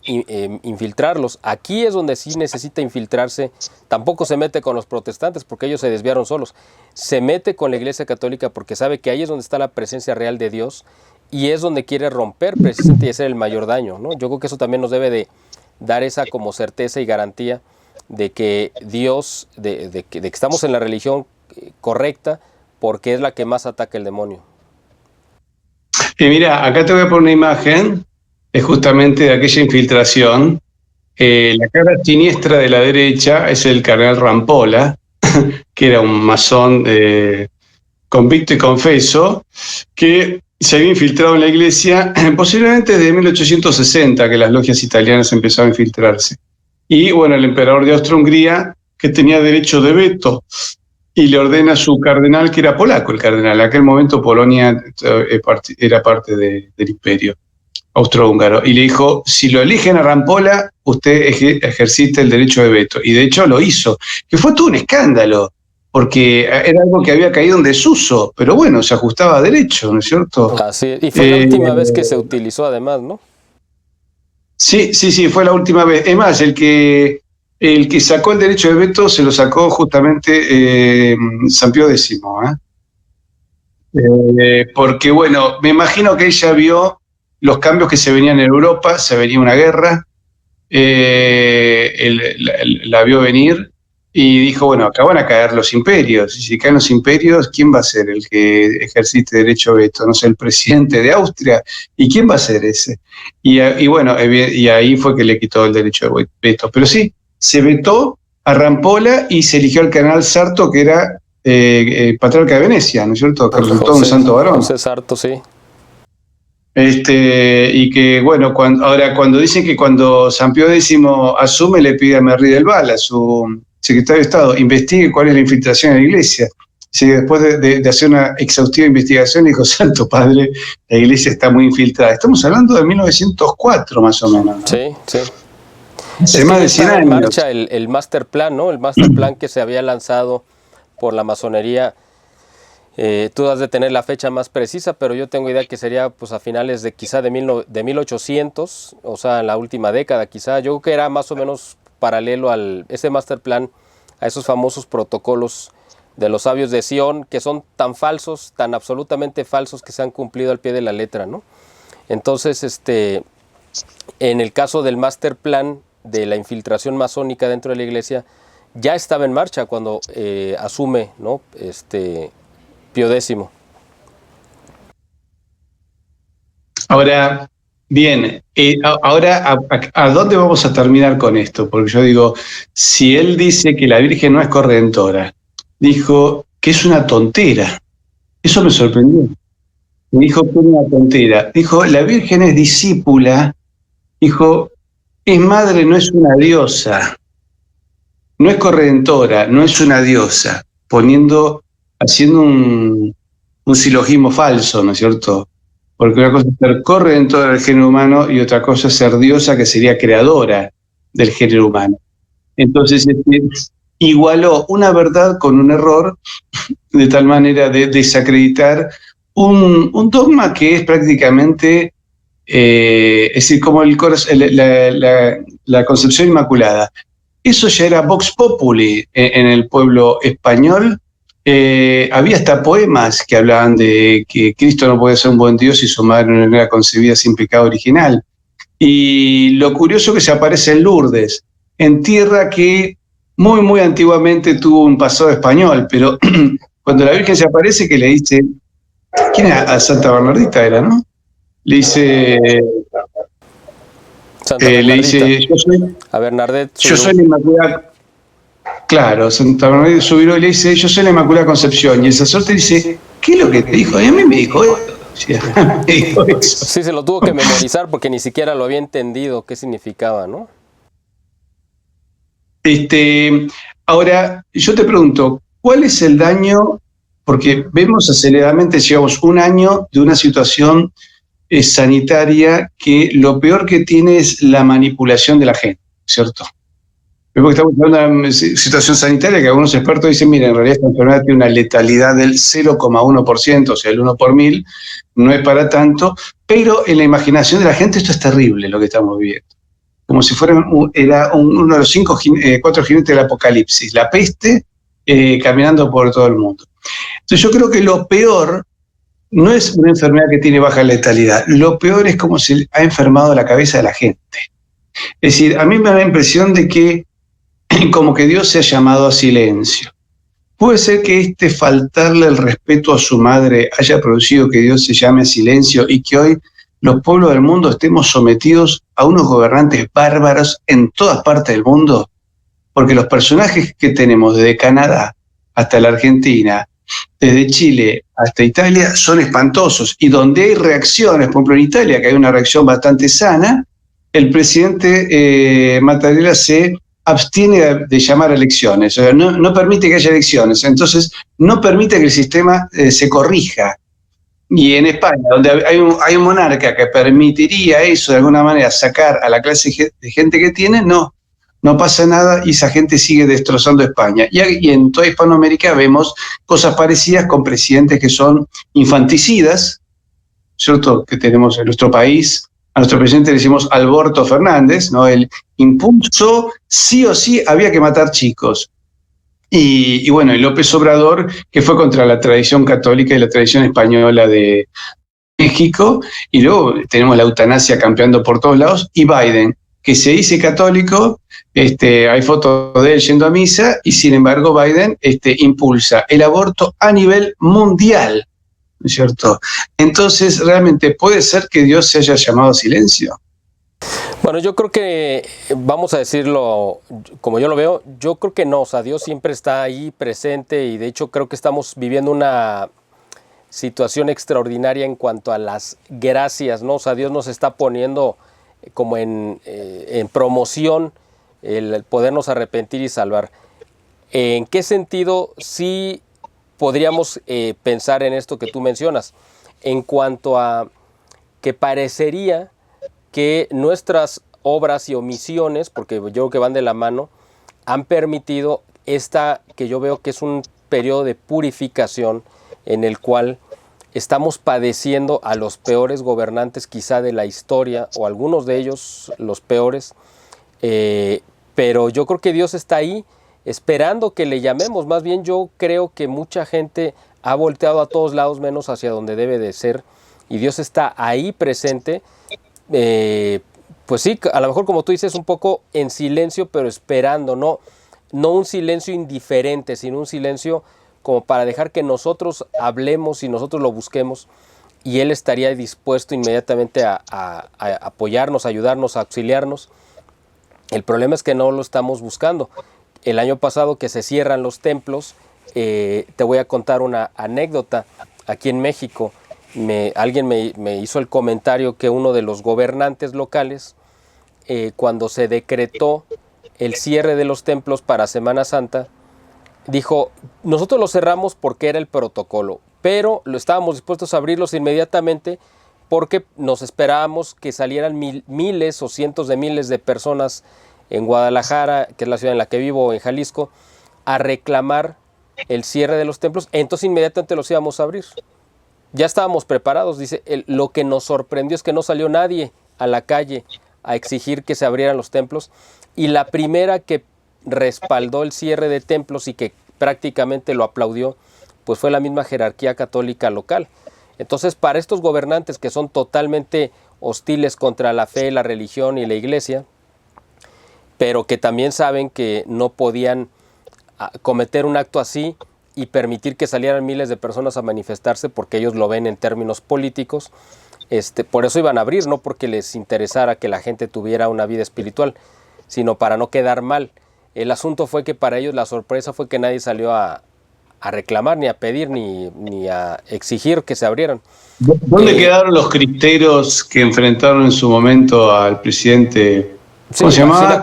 infiltrarlos. Aquí es donde sí necesita infiltrarse. Tampoco se mete con los protestantes porque ellos se desviaron solos. Se mete con la Iglesia Católica porque sabe que ahí es donde está la presencia real de Dios y es donde quiere romper precisamente y hacer el mayor daño, ¿no? Yo creo que eso también nos debe de dar esa como certeza y garantía de que Dios, de que estamos en la religión correcta, porque es la que más ataca el demonio. Y mira, acá te voy a poner una imagen, es justamente de aquella infiltración. La cara siniestra de la derecha es el cardenal Rampolla, que era un masón convicto y confeso, que se había infiltrado en la Iglesia posiblemente desde 1860, que las logias italianas empezaron a infiltrarse. Y bueno, el emperador de Austria-Hungría, que tenía derecho de veto, y le ordena a su cardenal, que era polaco el cardenal, en aquel momento Polonia era parte del imperio austrohúngaro, y le dijo, si lo eligen a Rampolla, usted ejercita el derecho de veto. Y de hecho lo hizo, que fue todo un escándalo, porque era algo que había caído en desuso, pero bueno, se ajustaba a derecho, ¿no es cierto? Así, y fue la última vez que se utilizó además, ¿no? Sí, fue la última vez. Es más, el que sacó el derecho de veto se lo sacó justamente San Pío X. Porque, bueno, me imagino que ella vio los cambios que se venían en Europa, se venía una guerra, la vio venir y dijo, bueno, acá van a caer los imperios, y si caen los imperios, ¿quién va a ser el que ejercite derecho de veto? No sé, el presidente de Austria, ¿y quién va a ser ese? Y bueno, y ahí fue que le quitó el derecho de veto. Pero sí, se vetó a Rampolla y se eligió al cardenal Sarto, que era patriarca de Venecia, ¿no es cierto? Que resultó un santo varón. José Sarto, sí. Y que, bueno, cuando dicen que cuando San Pío X asume, le pide a Merri del Val, a su secretario de Estado, investigue cuál es la infiltración en la iglesia. Sí, después de hacer una exhaustiva investigación, dijo, Santo Padre, la iglesia está muy infiltrada. Estamos hablando de 1904, más o menos, ¿no? Sí, sí. Hace más de 100 años. En marcha el master plan, ¿no? El master plan que se había lanzado por la masonería. Tú has de tener la fecha más precisa, pero yo tengo idea que sería pues a finales de quizá de 1800, o sea, en la última década quizá. Yo creo que era más o menos paralelo ese master plan, a esos famosos protocolos de los sabios de Sion, que son tan falsos, tan absolutamente falsos, que se han cumplido al pie de la letra, ¿no? Entonces, en el caso del master plan de la infiltración masónica dentro de la iglesia, ya estaba en marcha cuando asume, ¿no? Pío X. Ahora, bien, ahora, ¿a dónde vamos a terminar con esto? Porque yo digo, si él dice que la Virgen no es corredentora, dijo que es una tontera. Eso me sorprendió. Me dijo que era una tontera. Dijo, la Virgen es discípula. Dijo, es madre, no es una diosa. No es corredentora, no es una diosa. Haciendo un silogismo falso, ¿no es cierto? Porque una cosa es ser corredentora del género humano y otra cosa es ser diosa, que sería creadora del género humano. Entonces, igualó una verdad con un error, de tal manera de desacreditar un dogma que es prácticamente, es decir, como la concepción inmaculada. Eso ya era vox populi en el pueblo español. Había hasta poemas que hablaban de que Cristo no puede ser un buen Dios si su madre no era concebida sin pecado original. Y lo curioso que se aparece en Lourdes, en tierra que muy, muy antiguamente tuvo un pasado español, pero cuando la Virgen se aparece, que le dice, ¿quién era? A Santa Bernardita era, ¿no? Le dice, yo soy, a Bernadette, yo soy la Inmaculada. Claro, Santa Bernardita Subiró y le dice, yo soy la Inmaculada Concepción. Y el sacerdote dice, ¿qué es lo que te dijo? Y a mí me dijo eso. Sí, se lo tuvo que memorizar porque ni siquiera lo había entendido qué significaba, ¿no? Ahora, yo te pregunto, ¿cuál es el daño? Porque vemos aceleradamente, llevamos un año de una situación sanitaria que lo peor que tiene es la manipulación de la gente, ¿cierto? Vemos que estamos en una situación sanitaria que algunos expertos dicen, mira, en realidad esta enfermedad tiene una letalidad del 0,1%, o sea, el 1 por 1000, no es para tanto, pero en la imaginación de la gente esto es terrible lo que estamos viviendo. Como si era uno de los 4 jinetes del apocalipsis, la peste caminando por todo el mundo. Entonces yo creo que lo peor no es una enfermedad que tiene baja letalidad, lo peor es cómo se ha enfermado la cabeza de la gente. Es decir, a mí me da la impresión de que como que Dios se ha llamado a silencio. Puede ser que faltarle el respeto a su madre haya producido que Dios se llame a silencio y que hoy los pueblos del mundo estemos sometidos a unos gobernantes bárbaros en todas partes del mundo, porque los personajes que tenemos desde Canadá hasta la Argentina, desde Chile hasta Italia, son espantosos. Y donde hay reacciones, por ejemplo en Italia, que hay una reacción bastante sana, el presidente Mattarella se abstiene de llamar a elecciones, o sea, no permite que haya elecciones, entonces no permite que el sistema se corrija. Y en España, donde hay un monarca que permitiría eso de alguna manera, sacar a la clase de gente que tiene, no pasa nada y esa gente sigue destrozando España. Y en toda Hispanoamérica vemos cosas parecidas con presidentes que son infanticidas, ¿cierto? Que tenemos en nuestro país. A nuestro presidente le decimos Alberto Fernández, ¿no? El impulso, sí o sí, había que matar chicos. Y bueno, y López Obrador, que fue contra la tradición católica y la tradición española de México, y luego tenemos la eutanasia campeando por todos lados, y Biden, que se dice católico, hay fotos de él yendo a misa, y sin embargo Biden impulsa el aborto a nivel mundial, ¿no es cierto? Entonces, ¿realmente puede ser que Dios se haya llamado a silencio? Bueno, yo creo que, vamos a decirlo como yo lo veo, yo creo que no, o sea, Dios siempre está ahí presente y de hecho creo que estamos viviendo una situación extraordinaria en cuanto a las gracias, ¿no? O sea, Dios nos está poniendo como en promoción el podernos arrepentir y salvar. ¿En qué sentido sí podríamos pensar en esto que tú mencionas? En cuanto a que parecería que nuestras obras y omisiones, porque yo creo que van de la mano, han permitido esta que yo veo que es un periodo de purificación en el cual estamos padeciendo a los peores gobernantes quizá de la historia, o algunos de ellos los peores, pero yo creo que Dios está ahí esperando que le llamemos. Más bien yo creo que mucha gente ha volteado a todos lados menos hacia donde debe de ser, y Dios está ahí presente, pues sí, a lo mejor como tú dices, un poco en silencio, pero esperando, no un silencio indiferente, sino un silencio como para dejar que nosotros hablemos y nosotros lo busquemos, y Él estaría dispuesto inmediatamente a apoyarnos, a ayudarnos, a auxiliarnos. El problema es que no lo estamos buscando. El año pasado que se cierran los templos, te voy a contar una anécdota. Aquí en México, alguien me hizo el comentario que uno de los gobernantes locales, cuando se decretó el cierre de los templos para Semana Santa, dijo, nosotros los cerramos porque era el protocolo, pero lo estábamos dispuestos a abrirlos inmediatamente porque nos esperábamos que salieran miles o cientos de miles de personas en Guadalajara, que es la ciudad en la que vivo, en Jalisco, a reclamar el cierre de los templos, entonces inmediatamente los íbamos a abrir. Ya estábamos preparados, dice, lo que nos sorprendió es que no salió nadie a la calle a exigir que se abrieran los templos, y la primera que respaldó el cierre de templos y que prácticamente lo aplaudió, pues fue la misma jerarquía católica local. Entonces, para estos gobernantes que son totalmente hostiles contra la fe, la religión y la iglesia, pero que también saben que no podían cometer un acto así y permitir que salieran miles de personas a manifestarse porque ellos lo ven en términos políticos, por eso iban a abrir, no porque les interesara que la gente tuviera una vida espiritual, sino para no quedar mal. El asunto fue que para ellos la sorpresa fue que nadie salió a reclamar, ni a pedir, ni a exigir que se abrieran. ¿Dónde quedaron los cristeros que enfrentaron en su momento al presidente? ¿Cómo se llamaba?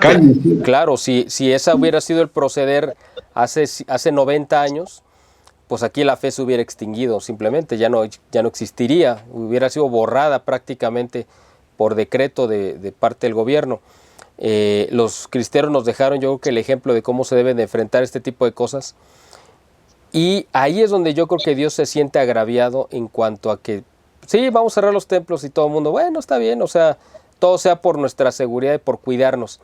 Claro, si ese hubiera sido el proceder hace 90 años, pues aquí la fe se hubiera extinguido simplemente, ya no existiría, hubiera sido borrada prácticamente por decreto de parte del gobierno. Los cristeros nos dejaron, yo creo que el ejemplo de cómo se deben de enfrentar este tipo de cosas, y ahí es donde yo creo que Dios se siente agraviado en cuanto a que sí, vamos a cerrar los templos y todo el mundo, bueno, está bien, o sea, todo sea por nuestra seguridad y por cuidarnos.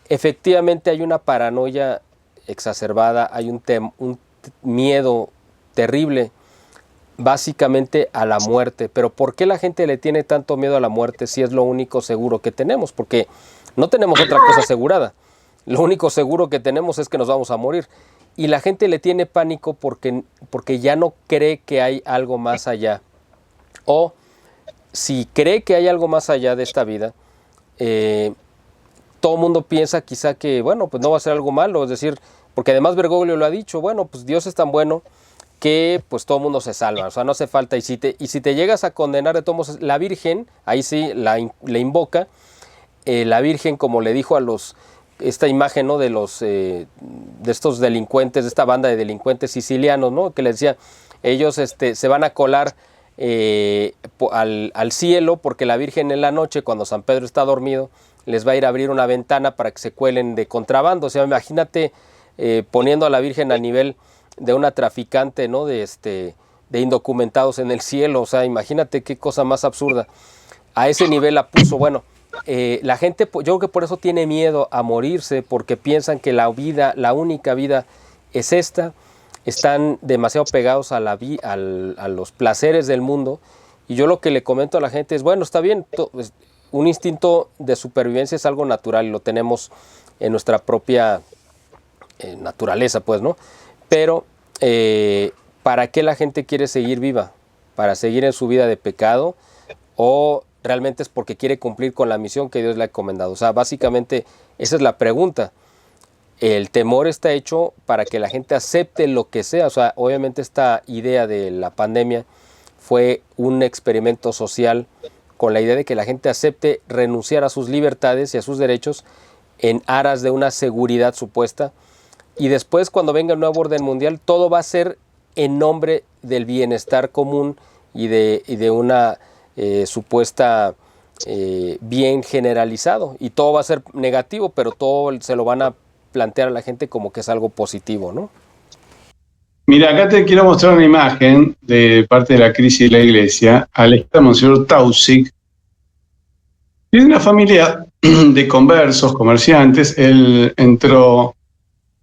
Efectivamente hay una paranoia exacerbada, hay un miedo terrible, básicamente a la muerte. Pero ¿por qué la gente le tiene tanto miedo a la muerte si es lo único seguro que tenemos? Porque no tenemos otra cosa asegurada. Lo único seguro que tenemos es que nos vamos a morir. Y la gente le tiene pánico porque ya no cree que hay algo más allá. O si cree que hay algo más allá de esta vida, todo el mundo piensa quizá que, bueno, pues no va a ser algo malo. Es decir, porque además Bergoglio lo ha dicho, bueno, pues Dios es tan bueno que pues todo el mundo se salva, o sea, no hace falta. Y si te llegas a condenar de todos modos, la Virgen, ahí sí le invoca, la Virgen, como le dijo a esta imagen, ¿no?, de estos delincuentes, de esta banda de delincuentes sicilianos, ¿no?, que les decía, ellos se van a colar al cielo porque la Virgen en la noche, cuando San Pedro está dormido, les va a ir a abrir una ventana para que se cuelen de contrabando. O sea, imagínate poniendo a la Virgen a nivel de una traficante, ¿no?, de indocumentados en el cielo. O sea, imagínate qué cosa más absurda. A ese nivel la puso. Bueno, la gente, yo creo que por eso tiene miedo a morirse, porque piensan que la única vida es esta. Están demasiado pegados a los placeres del mundo. Y yo lo que le comento a la gente es, bueno, está bien, un instinto de supervivencia es algo natural y lo tenemos en nuestra propia naturaleza, pues, ¿no? Pero, ¿para qué la gente quiere seguir viva? ¿Para seguir en su vida de pecado o realmente es porque quiere cumplir con la misión que Dios le ha encomendado? O sea, básicamente esa es la pregunta. El temor está hecho para que la gente acepte lo que sea. O sea, obviamente esta idea de la pandemia fue un experimento social con la idea de que la gente acepte renunciar a sus libertades y a sus derechos en aras de una seguridad supuesta. Y después, cuando venga el nuevo orden mundial, todo va a ser en nombre del bienestar común y de una supuesta bien generalizado. Y todo va a ser negativo, pero todo se lo van a plantear a la gente como que es algo positivo, ¿no? Mira, acá te quiero mostrar una imagen de parte de la crisis de la iglesia. Al estar Monseñor Taussig, de una familia de conversos, comerciantes. Él entró,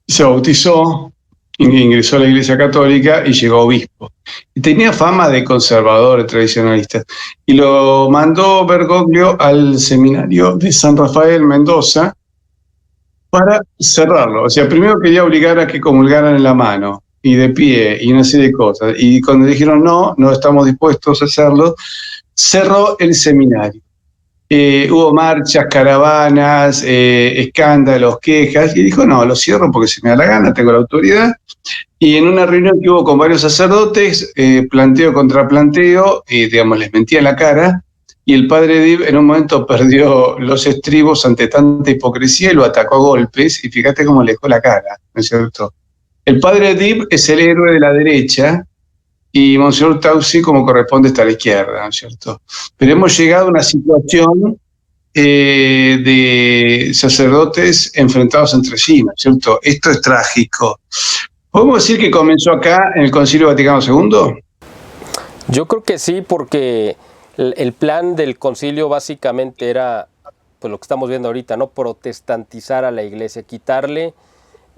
se bautizó, ingresó a la Iglesia Católica y llegó obispo. Y tenía fama de conservador, de tradicionalista. Y lo mandó Bergoglio al seminario de San Rafael, Mendoza, para cerrarlo. O sea, primero quería obligar a que comulgaran en la mano y de pie y una serie de cosas. Y cuando dijeron no estamos dispuestos a hacerlo, cerró el seminario. Hubo marchas, caravanas, escándalos, quejas, y dijo, no, lo cierro porque se me da la gana, tengo la autoridad. Y en una reunión que hubo con varios sacerdotes, planteo contra planteo, digamos, les mentía en la cara, y el padre Dib en un momento perdió los estribos ante tanta hipocresía y lo atacó a golpes, y fíjate cómo le dejó la cara, ¿no es cierto? El padre Dib es el héroe de la derecha, y Monseñor Taussig, como corresponde, está a la izquierda, ¿no es cierto? Pero hemos llegado a una situación de sacerdotes enfrentados entre sí, ¿no es cierto? Esto es trágico. ¿Podemos decir que comenzó acá en el Concilio Vaticano II? Yo creo que sí, porque el plan del concilio básicamente era, pues lo que estamos viendo ahorita, ¿no? Protestantizar a la iglesia, quitarle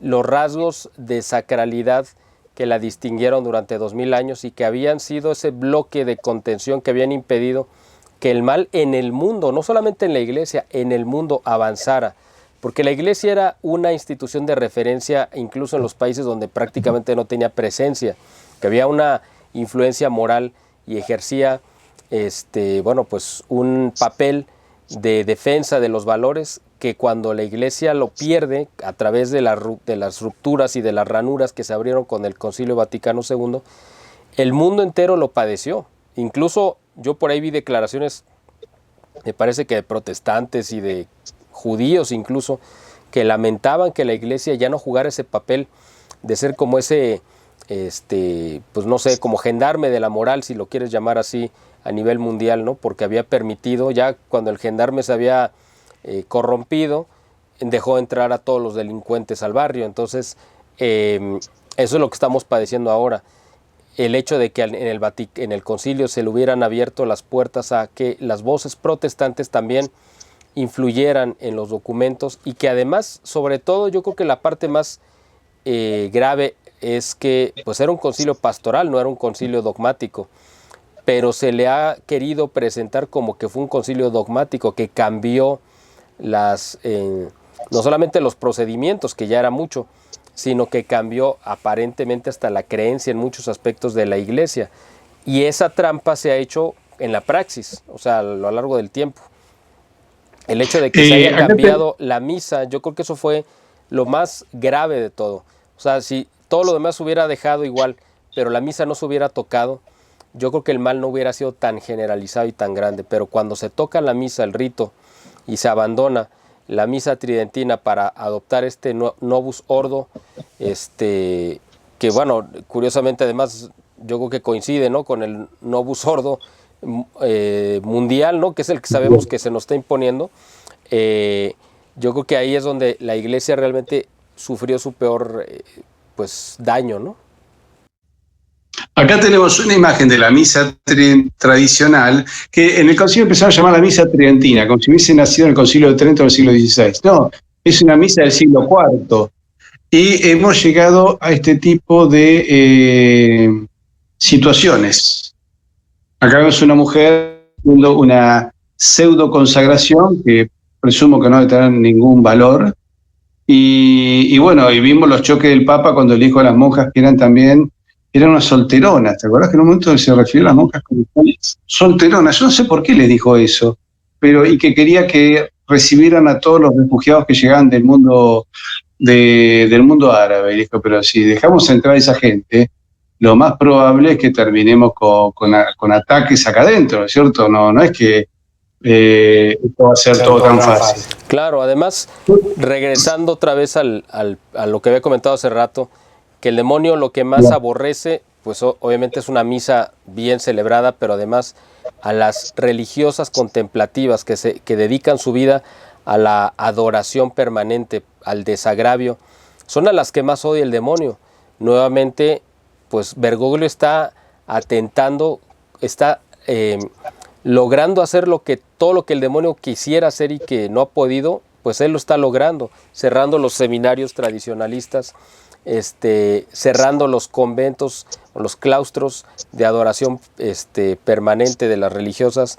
los rasgos de sacralidad que la distinguieron durante 2000 años y que habían sido ese bloque de contención que habían impedido que el mal en el mundo, no solamente en la iglesia, en el mundo avanzara. Porque la iglesia era una institución de referencia incluso en los países donde prácticamente no tenía presencia, que había una influencia moral y ejercía pues un papel de defensa de los valores que cuando la iglesia lo pierde a través de las rupturas y de las ranuras que se abrieron con el Concilio Vaticano II, el mundo entero lo padeció. Incluso yo por ahí vi declaraciones, me parece que de protestantes y de judíos incluso, que lamentaban que la iglesia ya no jugara ese papel de ser como ese, pues no sé, como gendarme de la moral, si lo quieres llamar así, a nivel mundial, ¿no? Porque había permitido, ya cuando el gendarme se había corrompido, dejó entrar a todos los delincuentes al barrio. Entonces, eso es lo que estamos padeciendo ahora. El hecho de que en el concilio se le hubieran abierto las puertas a que las voces protestantes también influyeran en los documentos y que además, sobre todo, yo creo que la parte más grave es que pues era un concilio pastoral, no era un concilio dogmático, pero se le ha querido presentar como que fue un concilio dogmático que cambió no solamente los procedimientos, que ya era mucho, sino que cambió aparentemente hasta la creencia en muchos aspectos de la iglesia. Y esa trampa se ha hecho en la praxis, o sea, a lo largo del tiempo. El hecho de que se haya cambiado la misa, yo creo que eso fue lo más grave de todo. O sea, si todo lo demás se hubiera dejado igual, pero la misa no se hubiera tocado, yo creo que el mal no hubiera sido tan generalizado y tan grande. Pero cuando se toca la misa, el rito, y se abandona la misa tridentina para adoptar este Novus Ordo, que bueno, curiosamente además yo creo que coincide, ¿no?, con el Novus Ordo mundial, ¿no?, que es el que sabemos que se nos está imponiendo. Yo creo que ahí es donde la iglesia realmente sufrió su peor pues daño, ¿no? Acá tenemos una imagen de la misa tradicional que en el concilio empezaron a llamar la misa tridentina, como si hubiese nacido en el concilio de Trento del siglo XVI. No, es una misa del siglo IV. Y hemos llegado a este tipo de situaciones. Acá vemos una mujer haciendo una pseudo consagración que presumo que no debe tener ningún valor. Y bueno, y vimos los choques del Papa cuando elijo a las monjas que eran también eran unas solteronas. ¿Te acuerdas que en un momento se refirió a las monjas como solteronas? Yo no sé por qué le dijo eso, pero y que quería que recibieran a todos los refugiados que llegaban del mundo del mundo árabe. Y dijo, pero si dejamos entrar a esa gente, lo más probable es que terminemos con ataques acá adentro, ¿cierto? No es que esto va a ser todo tan fácil. Claro, además, regresando otra vez a lo que había comentado hace rato, que el demonio lo que más aborrece, pues obviamente es una misa bien celebrada, pero además a las religiosas contemplativas que dedican su vida a la adoración permanente, al desagravio, son a las que más odia el demonio. Nuevamente, pues Bergoglio está atentando, está logrando hacer todo lo que el demonio quisiera hacer y que no ha podido, pues él lo está logrando, cerrando los seminarios tradicionalistas, cerrando los conventos, los claustros de adoración permanente de las religiosas,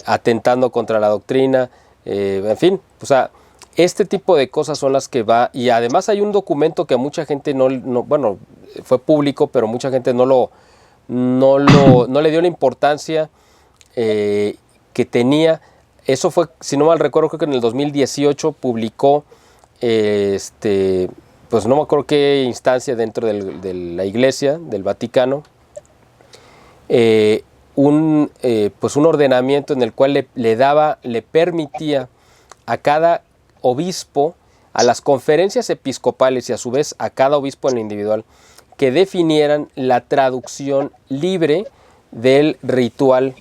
atentando contra la doctrina, en fin, o sea, este tipo de cosas son las que va, y además hay un documento que mucha gente bueno, fue público, pero mucha gente no le dio la importancia que tenía. Eso fue, si no mal recuerdo, creo que en el 2018 publicó, pues no me acuerdo qué instancia dentro de la Iglesia, del Vaticano, pues un ordenamiento en el cual le permitía a cada obispo, a las conferencias episcopales y a su vez a cada obispo en lo individual, que definieran la traducción libre del ritual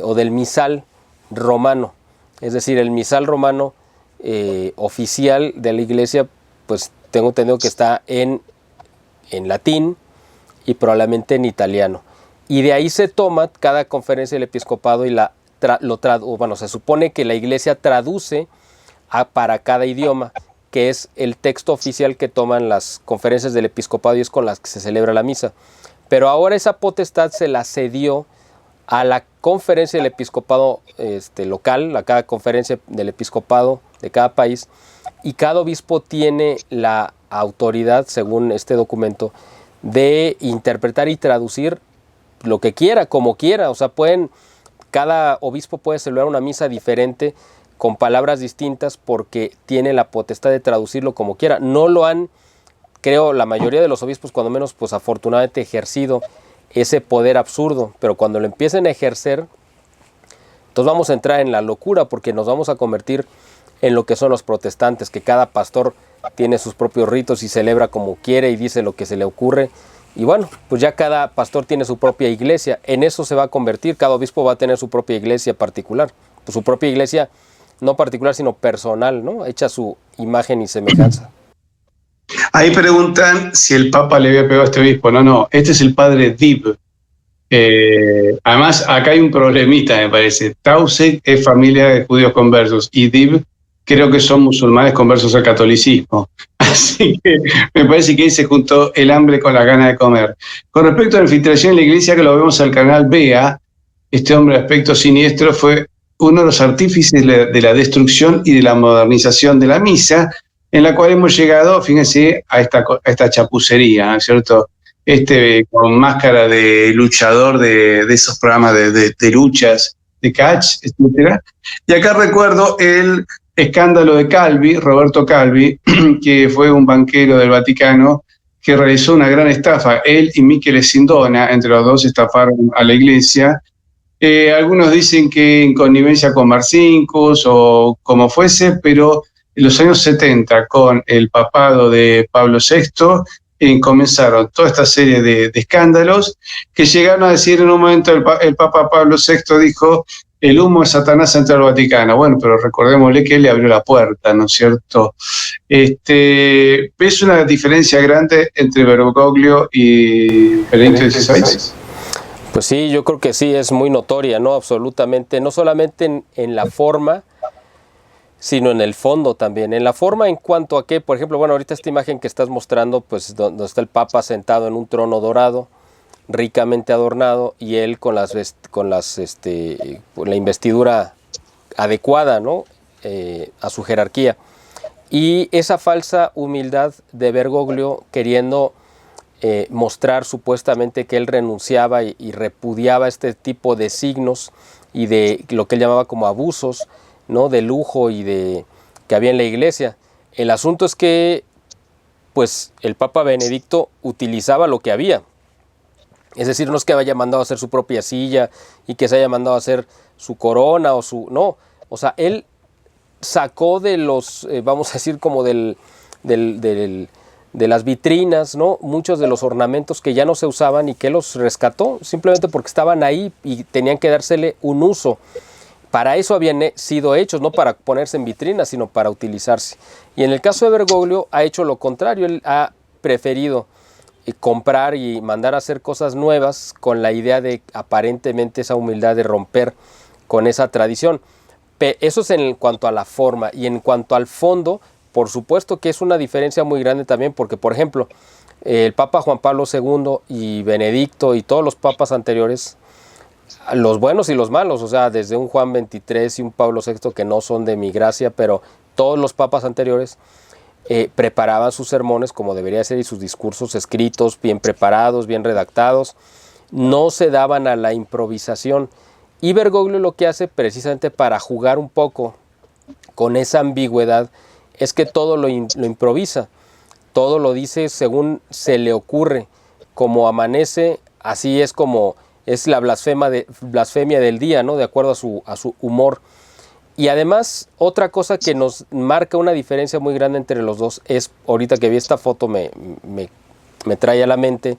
o del misal romano. Es decir, el misal romano oficial de la Iglesia, pues tengo entendido que está en latín y probablemente en italiano. Y de ahí se toma cada conferencia del episcopado y se supone que la Iglesia traduce para cada idioma, que es el texto oficial que toman las conferencias del episcopado y es con las que se celebra la misa. Pero ahora esa potestad se la cedió a la conferencia del episcopado local, a cada conferencia del episcopado de cada país, y cada obispo tiene la autoridad, según este documento, de interpretar y traducir lo que quiera, como quiera. O sea, cada obispo puede celebrar una misa diferente con palabras distintas porque tiene la potestad de traducirlo como quiera. No lo han, creo, la mayoría de los obispos, cuando menos, pues afortunadamente ejercido ese poder absurdo, pero cuando lo empiecen a ejercer, entonces vamos a entrar en la locura porque nos vamos a convertir en lo que son los protestantes, que cada pastor tiene sus propios ritos y celebra como quiere y dice lo que se le ocurre. Y bueno, pues ya cada pastor tiene su propia iglesia. En eso se va a convertir. Cada obispo va a tener su propia iglesia particular. Pues su propia iglesia, no particular, sino personal, ¿no? Hecha a su imagen y semejanza. Ahí preguntan si el Papa le había pegado a este obispo. No, este es el padre Dib. Además, acá hay un problemita, me parece. Tausig es familia de judíos conversos y Dib creo que son musulmanes conversos al catolicismo. Así que me parece que ahí se juntó el hambre con la gana de comer. Con respecto a la infiltración en la iglesia, que lo vemos al canal BEA, este hombre de aspecto siniestro fue uno de los artífices de la destrucción y de la modernización de la misa, en la cual hemos llegado, fíjense, a esta chapucería, ¿no es cierto? Con máscara de luchador de esos programas de luchas, de catch, etc. Y acá recuerdo el escándalo de Calvi, Roberto Calvi, que fue un banquero del Vaticano, que realizó una gran estafa. Él y Michele Sindona, entre los dos, estafaron a la iglesia. Algunos dicen que en connivencia con Marcinkus o como fuese, pero en los años 70, con el papado de Pablo VI, comenzaron toda esta serie de escándalos que llegaron a decir en un momento, el Papa Pablo VI dijo: el humo de Satanás entra al Vaticano. Bueno, pero recordémosle que él le abrió la puerta, ¿no es cierto? ¿Ves una diferencia grande entre Bergoglio y Benedicto XVI? Pues sí, yo creo que sí, es muy notoria, ¿no? Absolutamente, no solamente en la forma, sino en el fondo también. En la forma en cuanto a que, por ejemplo, bueno, ahorita esta imagen que estás mostrando, pues donde está el Papa sentado en un trono dorado, ricamente adornado, y él con la investidura adecuada, ¿no? A su jerarquía. Y esa falsa humildad de Bergoglio queriendo mostrar supuestamente que él renunciaba y repudiaba este tipo de signos y de lo que él llamaba como abusos, ¿no?, de lujo y de que había en la iglesia. El asunto es que pues el Papa Benedicto utilizaba lo que había. Es decir, no es que haya mandado a hacer su propia silla y que se haya mandado a hacer su corona o su... No, o sea, él sacó de los, vamos a decir, como de las vitrinas, ¿no?, muchos de los ornamentos que ya no se usaban y que los rescató simplemente porque estaban ahí y tenían que dársele un uso. Para eso habían sido hechos, no para ponerse en vitrinas, sino para utilizarse. Y en el caso de Bergoglio ha hecho lo contrario, él ha preferido comprar y mandar a hacer cosas nuevas con la idea de aparentemente esa humildad de romper con esa tradición. Eso es en cuanto a la forma, y en cuanto al fondo, por supuesto que es una diferencia muy grande también, porque por ejemplo el Papa Juan Pablo II y Benedicto y todos los papas anteriores, los buenos y los malos, o sea, desde un Juan XXIII y un Pablo VI que no son de mi gracia, pero todos los papas anteriores preparaban sus sermones como debería ser y sus discursos escritos, bien preparados, bien redactados, no se daban a la improvisación. Y Bergoglio lo que hace precisamente para jugar un poco con esa ambigüedad es que todo lo improvisa, todo lo dice según se le ocurre, como amanece, así es como es la blasfemia del día, ¿no?, de acuerdo a su humor. Y además, otra cosa que nos marca una diferencia muy grande entre los dos es, ahorita que vi esta foto me trae a la mente,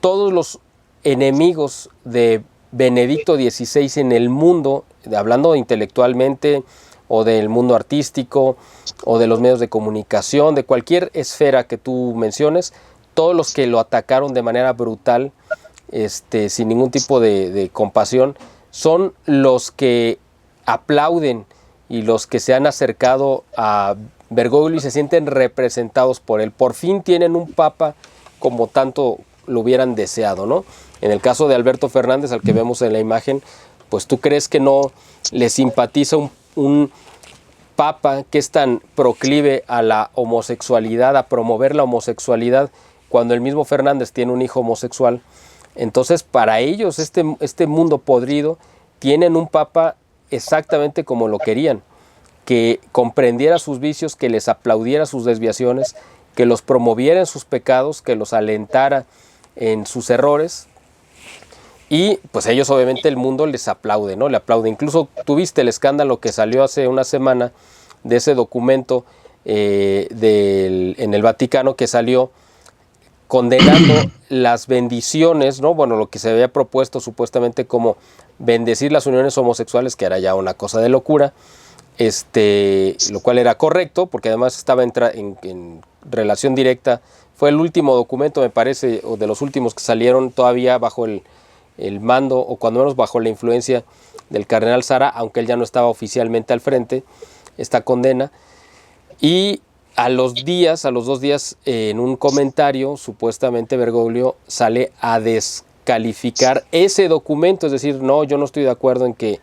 todos los enemigos de Benedicto XVI en el mundo, hablando intelectualmente o del mundo artístico o de los medios de comunicación, de cualquier esfera que tú menciones, todos los que lo atacaron de manera brutal, sin ningún tipo de compasión, son los que aplauden y los que se han acercado a Bergoglio y se sienten representados por él. Por fin tienen un papa como tanto lo hubieran deseado, ¿no? En el caso de Alberto Fernández, al que vemos en la imagen, pues tú crees que no le simpatiza un papa que es tan proclive a la homosexualidad, a promover la homosexualidad, cuando el mismo Fernández tiene un hijo homosexual. Entonces, para ellos, este mundo podrido, tienen un papa exactamente como lo querían, que comprendiera sus vicios, que les aplaudiera sus desviaciones, que los promoviera en sus pecados, que los alentara en sus errores. Y pues ellos, obviamente, el mundo les aplaude, ¿no? Le aplaude. Incluso tuviste el escándalo que salió hace una semana de ese documento en el Vaticano que salió condenando las bendiciones, ¿no? Bueno, lo que se había propuesto supuestamente como bendecir las uniones homosexuales, que era ya una cosa de locura, lo cual era correcto, porque además estaba en relación directa. Fue el último documento, me parece, o de los últimos que salieron todavía bajo el mando, o cuando menos bajo la influencia del cardenal Sara, aunque él ya no estaba oficialmente al frente, esta condena. Y a los 2 días, en un comentario, supuestamente Bergoglio sale a descalificar ese documento, es decir, no, yo no estoy de acuerdo en que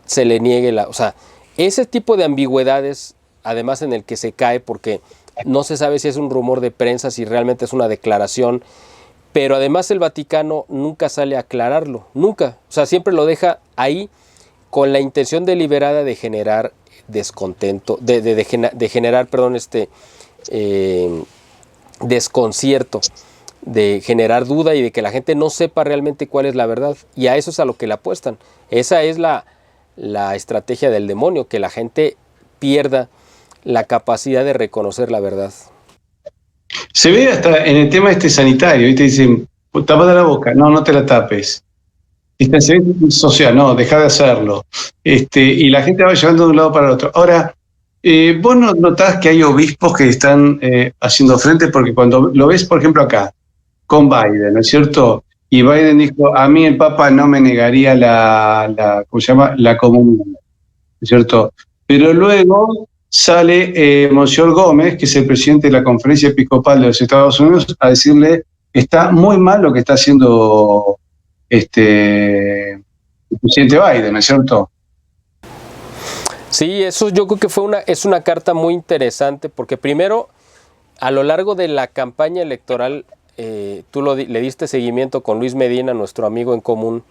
se le niegue o sea, ese tipo de ambigüedades, además en el que se cae, porque no se sabe si es un rumor de prensa, si realmente es una declaración, pero además el Vaticano nunca sale a aclararlo, nunca, o sea, siempre lo deja ahí con la intención deliberada de generar descontento, de generar, perdón, desconcierto, de generar duda y de que la gente no sepa realmente cuál es la verdad, y a eso es a lo que le apuestan. Esa es la estrategia del demonio, que la gente pierda la capacidad de reconocer la verdad. Se ve hasta en el tema sanitario, y te dicen, tapate la boca, no te la tapes. Distanciamiento social, no, deja de hacerlo. Y la gente va llevando de un lado para el otro. Ahora, vos no notás que hay obispos que están haciendo frente, porque cuando lo ves, por ejemplo, acá, con Biden, ¿no es cierto? Y Biden dijo, a mí el Papa no me negaría ¿cómo se llama? La comunión, ¿no es cierto? Pero luego sale Monseñor Gómez, que es el presidente de la Conferencia Episcopal de los Estados Unidos, a decirle que está muy mal lo que está haciendo el presidente Biden, ¿no es cierto? Sí, eso yo creo que es una carta muy interesante, porque primero, a lo largo de la campaña electoral, tú le diste seguimiento con Luis Medina, nuestro amigo en común,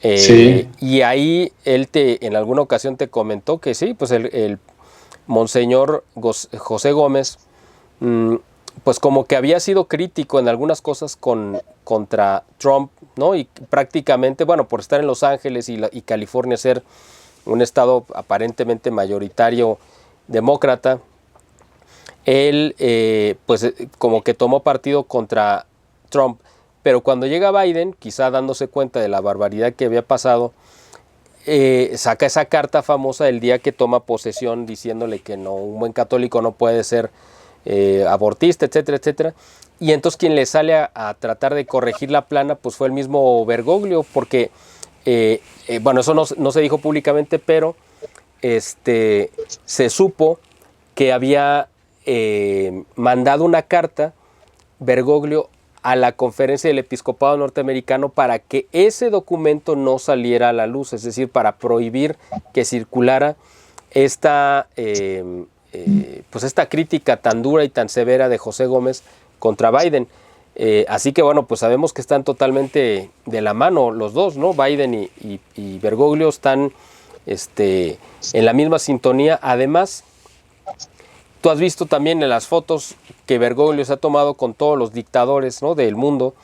Sí. y ahí él en alguna ocasión te comentó que sí, pues el Monseñor José Gómez, pues como que había sido crítico en algunas cosas contra Trump, ¿no? Y prácticamente, bueno, por estar en Los Ángeles y California ser un estado aparentemente mayoritario demócrata, él pues como que tomó partido contra Trump. Pero cuando llega Biden, quizá dándose cuenta de la barbaridad que había pasado, saca esa carta famosa el día que toma posesión diciéndole que no, un buen católico no puede ser abortista, etcétera, etcétera. Y entonces quien le sale a tratar de corregir la plana pues fue el mismo Bergoglio, porque bueno, eso no se dijo públicamente, pero se supo que había mandado una carta Bergoglio a la Conferencia del Episcopado Norteamericano para que ese documento no saliera a la luz, es decir, para prohibir que circulara pues esta crítica tan dura y tan severa de José Gómez contra Biden. Así que bueno, pues sabemos que están totalmente de la mano los dos, ¿no? Biden y Bergoglio están en la misma sintonía. Además, tú has visto también en las fotos que Bergoglio se ha tomado con todos los dictadores, ¿no?, del mundo,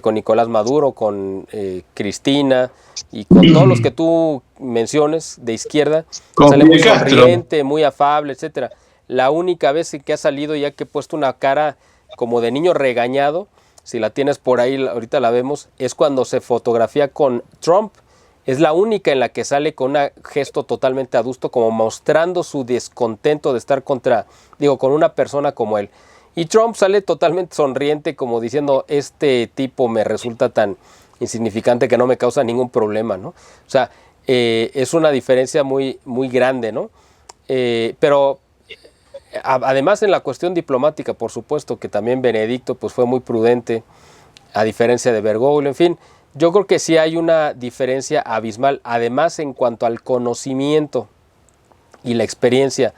con Nicolás Maduro, con Cristina y con todos los que tú menciones de izquierda. Sale muy sonriente, muy afable, etcétera. La única vez que ha salido ya que ha puesto una cara como de niño regañado, si la tienes por ahí, ahorita la vemos, es cuando se fotografía con Trump. Es la única en la que sale con un gesto totalmente adusto, como mostrando su descontento de estar con una persona como él. Y Trump sale totalmente sonriente, como diciendo, este tipo me resulta tan insignificante que no me causa ningún problema, ¿no? O sea, es una diferencia muy, muy grande, ¿no? Pero además en la cuestión diplomática, por supuesto, que también Benedicto pues, fue muy prudente, a diferencia de Bergoglio, en fin. Yo creo que sí hay una diferencia abismal, además en cuanto al conocimiento y la experiencia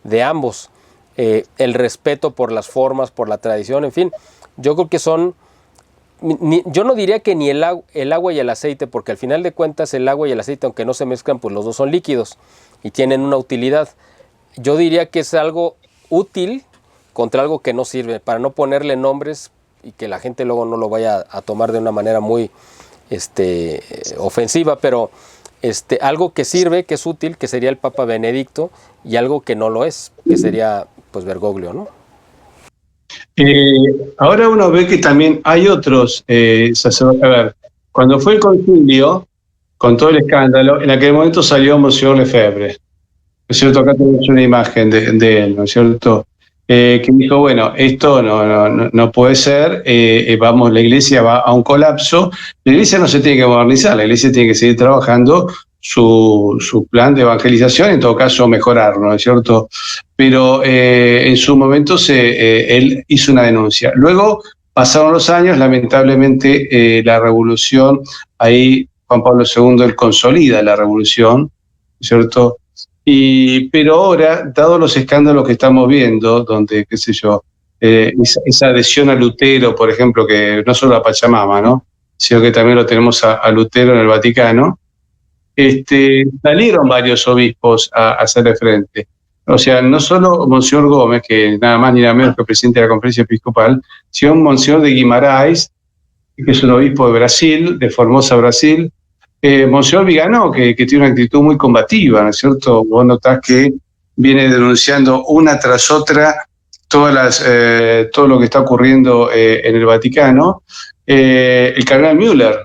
de ambos, el respeto por las formas, por la tradición, en fin, yo creo que yo no diría que ni el agua y el aceite, porque al final de cuentas el agua y el aceite, aunque no se mezclan, pues los dos son líquidos y tienen una utilidad. Yo diría que es algo útil contra algo que no sirve, para no ponerle nombres y que la gente luego no lo vaya a tomar de una manera muy ofensiva, pero algo que sirve, que es útil, que sería el Papa Benedicto, y algo que no lo es, que sería pues Bergoglio, ¿no? Ahora uno ve que también hay otros sacerdotes. A ver, cuando fue el concilio, con todo el escándalo, en aquel momento salió Monsieur Lefebvre, ¿no es cierto? Acá tenemos una imagen de él, ¿no es cierto? Que dijo, bueno, esto no puede ser, vamos, la iglesia va a un colapso, la iglesia no se tiene que modernizar, la iglesia tiene que seguir trabajando su plan de evangelización, en todo caso mejorar, ¿no es cierto? Pero en su momento él hizo una denuncia. Luego pasaron los años, lamentablemente la revolución, ahí Juan Pablo II él consolida la revolución, ¿no es cierto? Pero ahora, dado los escándalos que estamos viendo, donde, qué sé yo, esa adhesión a Lutero, por ejemplo, que no solo a Pachamama, ¿no?, sino que también lo tenemos a Lutero en el Vaticano, salieron varios obispos a hacerle frente. O sea, no solo Monseñor Gómez, que nada más ni nada menos que presidente de la Conferencia Episcopal, sino Monseñor de Guimarães, que es un obispo de Brasil, de Formosa, Brasil, Monseñor Viganó, que tiene una actitud muy combativa, ¿no es cierto? Vos notás que viene denunciando una tras otra todo lo que está ocurriendo en el Vaticano. El cardenal Müller,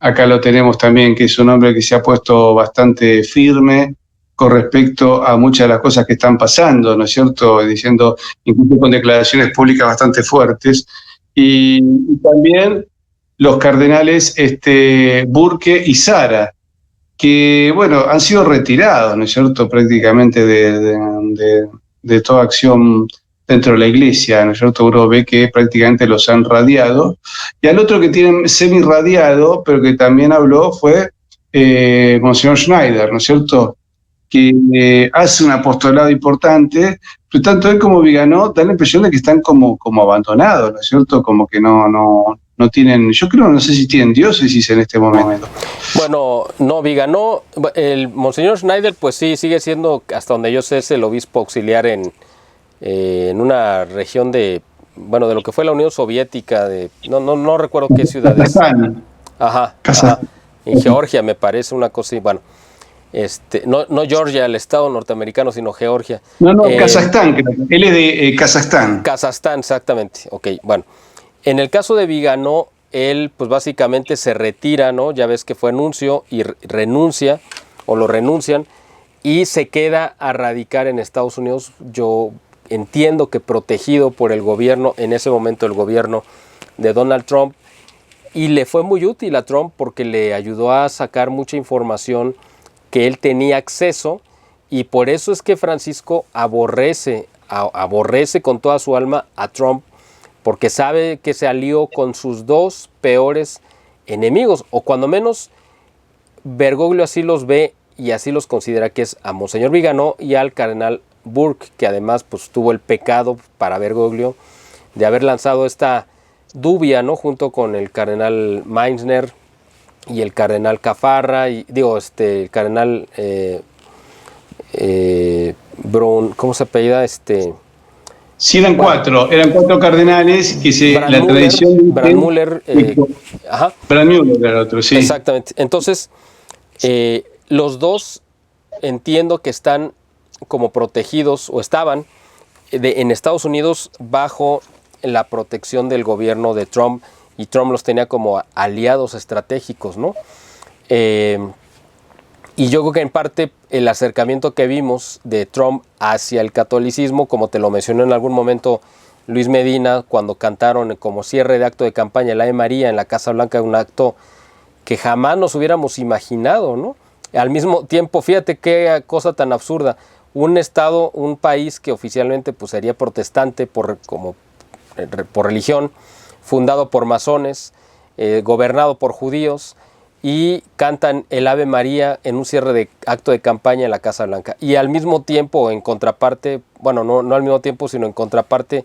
acá lo tenemos también, que es un hombre que se ha puesto bastante firme con respecto a muchas de las cosas que están pasando, ¿no es cierto? Diciendo, incluso con declaraciones públicas bastante fuertes. Y también los cardenales Burke y Sara, que, bueno, han sido retirados, ¿no es cierto?, prácticamente de toda acción dentro de la iglesia, ¿no es cierto? Uno ve que prácticamente los han radiado. Y al otro que tienen semi-radiado, pero que también habló, fue Monseñor Schneider, ¿no es cierto?, que hace un apostolado importante, pero tanto él como Viganó da la impresión de que están como abandonados, ¿no es cierto? Como que no tienen, yo creo, no sé si tienen diócesis en este momento. Bueno, no, Viganó, el Monseñor Schneider, pues sí, sigue siendo, hasta donde yo sé, es el obispo auxiliar en una región de lo que fue la Unión Soviética, no recuerdo qué ciudad es. Ajá, en Georgia me parece, una cosa así, bueno. No Georgia, el estado norteamericano, sino Georgia. No, Kazajstán, creo. Él es de Kazajstán. Kazajstán, exactamente. Ok, bueno. En el caso de Viganó, él pues básicamente se retira, ¿no? Ya ves que fue anuncio y renuncia, o lo renuncian, y se queda a radicar en Estados Unidos. Yo entiendo que protegido por el gobierno, en ese momento el gobierno de Donald Trump, y le fue muy útil a Trump porque le ayudó a sacar mucha información que él tenía acceso, y por eso es que Francisco aborrece con toda su alma a Trump, porque sabe que se alió con sus dos peores enemigos, o cuando menos Bergoglio así los ve y así los considera, que es a Monseñor Viganó y al cardenal Burke, que además pues tuvo el pecado para Bergoglio de haber lanzado esta dubia, ¿no? Junto con el cardenal Meissner y el cardenal Cafarra, y el cardenal Brown, ¿cómo se apellida? Sí, eran cuatro cardenales que la tradición... Brandmüller era el otro, sí. Exactamente. Entonces, los dos entiendo que están como protegidos, o estaban en Estados Unidos bajo la protección del gobierno de Trump, y Trump los tenía como aliados estratégicos, ¿no? Y yo creo que en parte el acercamiento que vimos de Trump hacia el catolicismo, como te lo mencionó en algún momento Luis Medina, cuando cantaron como cierre de acto de campaña el Ave María en la Casa Blanca, un acto que jamás nos hubiéramos imaginado, ¿no? Al mismo tiempo, fíjate qué cosa tan absurda, un país que oficialmente pues sería protestante por religión, fundado por masones, gobernado por judíos, y cantan el Ave María en un cierre de acto de campaña en la Casa Blanca. Y al mismo tiempo, en contraparte, bueno, no al mismo tiempo, sino en contraparte,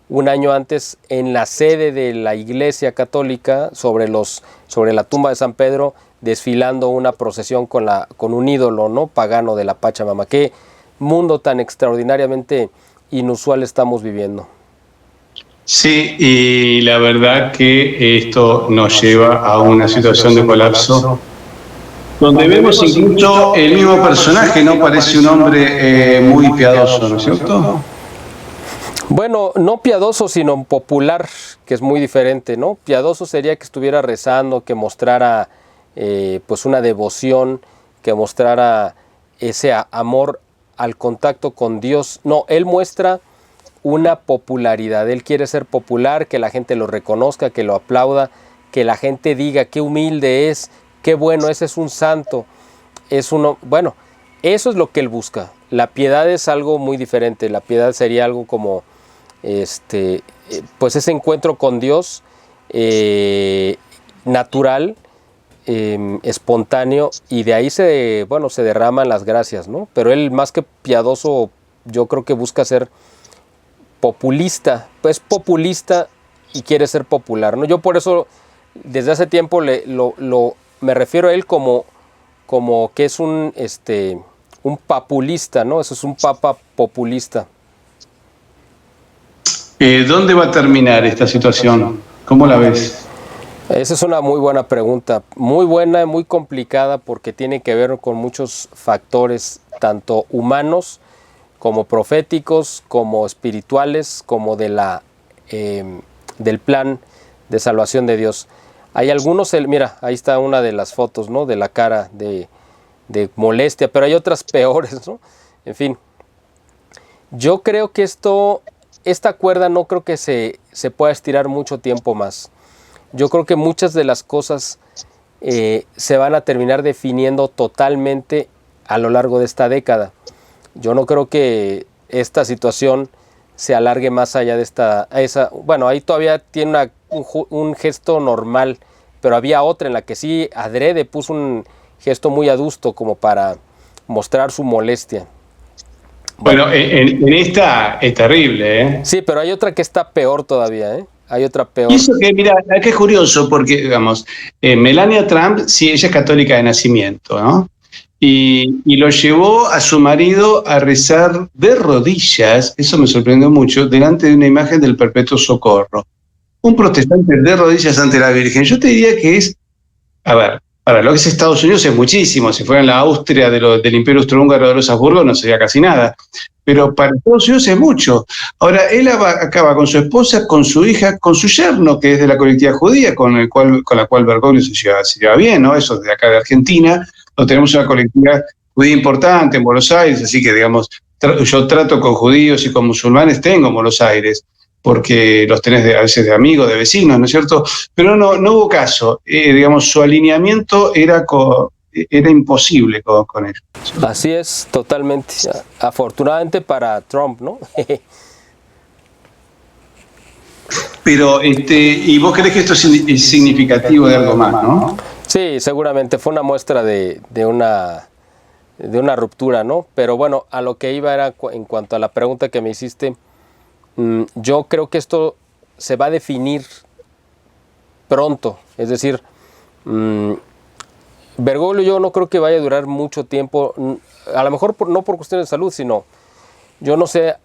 un año antes, en la sede de la Iglesia Católica, sobre la tumba de San Pedro, desfilando una procesión con un ídolo, ¿no?, pagano de la Pachamama. Qué mundo tan extraordinariamente inusual estamos viviendo. Sí, y la verdad que esto nos lleva a una situación de colapso, donde vemos incluso el mismo personaje, ¿no? Parece un hombre muy piadoso, ¿no es cierto? Bueno, no piadoso, sino popular, que es muy diferente, ¿no? Piadoso sería que estuviera rezando, que mostrara pues una devoción, que mostrara ese amor al contacto con Dios. No, él muestra una popularidad, él quiere ser popular, que la gente lo reconozca, que lo aplauda, que la gente diga qué humilde es, qué bueno, ese es un santo, bueno, eso es lo que él busca. La piedad es algo muy diferente, la piedad sería algo como pues ese encuentro con Dios natural, espontáneo, y de ahí se derraman las gracias, ¿no? Pero él, más que piadoso, yo creo que busca ser populista, pues populista y quiere ser popular, ¿no? Yo por eso desde hace tiempo me refiero a él como que es un papulista, ¿no? Eso es un papa populista. ¿Dónde va a terminar esta situación? ¿Cómo la ves? Esa es una muy buena pregunta, muy buena y muy complicada, porque tiene que ver con muchos factores, tanto humanos como proféticos, como espirituales, como del plan de salvación de Dios. Hay algunos, mira, ahí está una de las fotos, ¿no?, de la cara de molestia, pero hay otras peores, ¿no? En fin, yo creo que esta cuerda no creo que se pueda estirar mucho tiempo más. Yo creo que muchas de las cosas se van a terminar definiendo totalmente a lo largo de esta década. Yo no creo que esta situación se alargue más allá de bueno, ahí todavía tiene un gesto normal, pero había otra en la que sí adrede puso un gesto muy adusto como para mostrar su molestia. Bueno, en esta es terrible, ¿eh? Sí, pero hay otra que está peor todavía, ¿eh? Hay otra peor. Y eso que, mira, que es curioso, porque, digamos, Melania Trump, sí, ella es católica de nacimiento, ¿no? Y lo llevó a su marido a rezar de rodillas, eso me sorprendió mucho, delante de una imagen del Perpetuo Socorro. Un protestante de rodillas ante la Virgen. Yo te diría que es, a ver, para lo que es Estados Unidos es muchísimo. Si fuera en la Austria del Imperio Austrohúngaro de los Habsburgo no sería casi nada. Pero para Estados Unidos es mucho. Ahora, él acaba con su esposa, con su hija, con su yerno, que es de la colectiva judía, con la cual Bergoglio se lleva bien, ¿no? Eso de acá de Argentina. No tenemos una colectiva judía importante en Buenos Aires, así que, digamos, yo trato con judíos y con musulmanes, tengo en Buenos Aires, porque los tenés a veces de amigos, de vecinos, ¿no es cierto? Pero no hubo caso. Digamos, su alineamiento era imposible con él. Así es, totalmente. Afortunadamente para Trump, ¿no? Pero, ¿y vos crees que esto es significativo de algo más, no? Sí, seguramente fue una muestra de una ruptura, ¿no? Pero bueno, a lo que iba era en cuanto a la pregunta que me hiciste, yo creo que esto se va a definir pronto, es decir, Bergoglio yo no creo que vaya a durar mucho tiempo, a lo mejor no por cuestiones de salud, sino, yo no sé,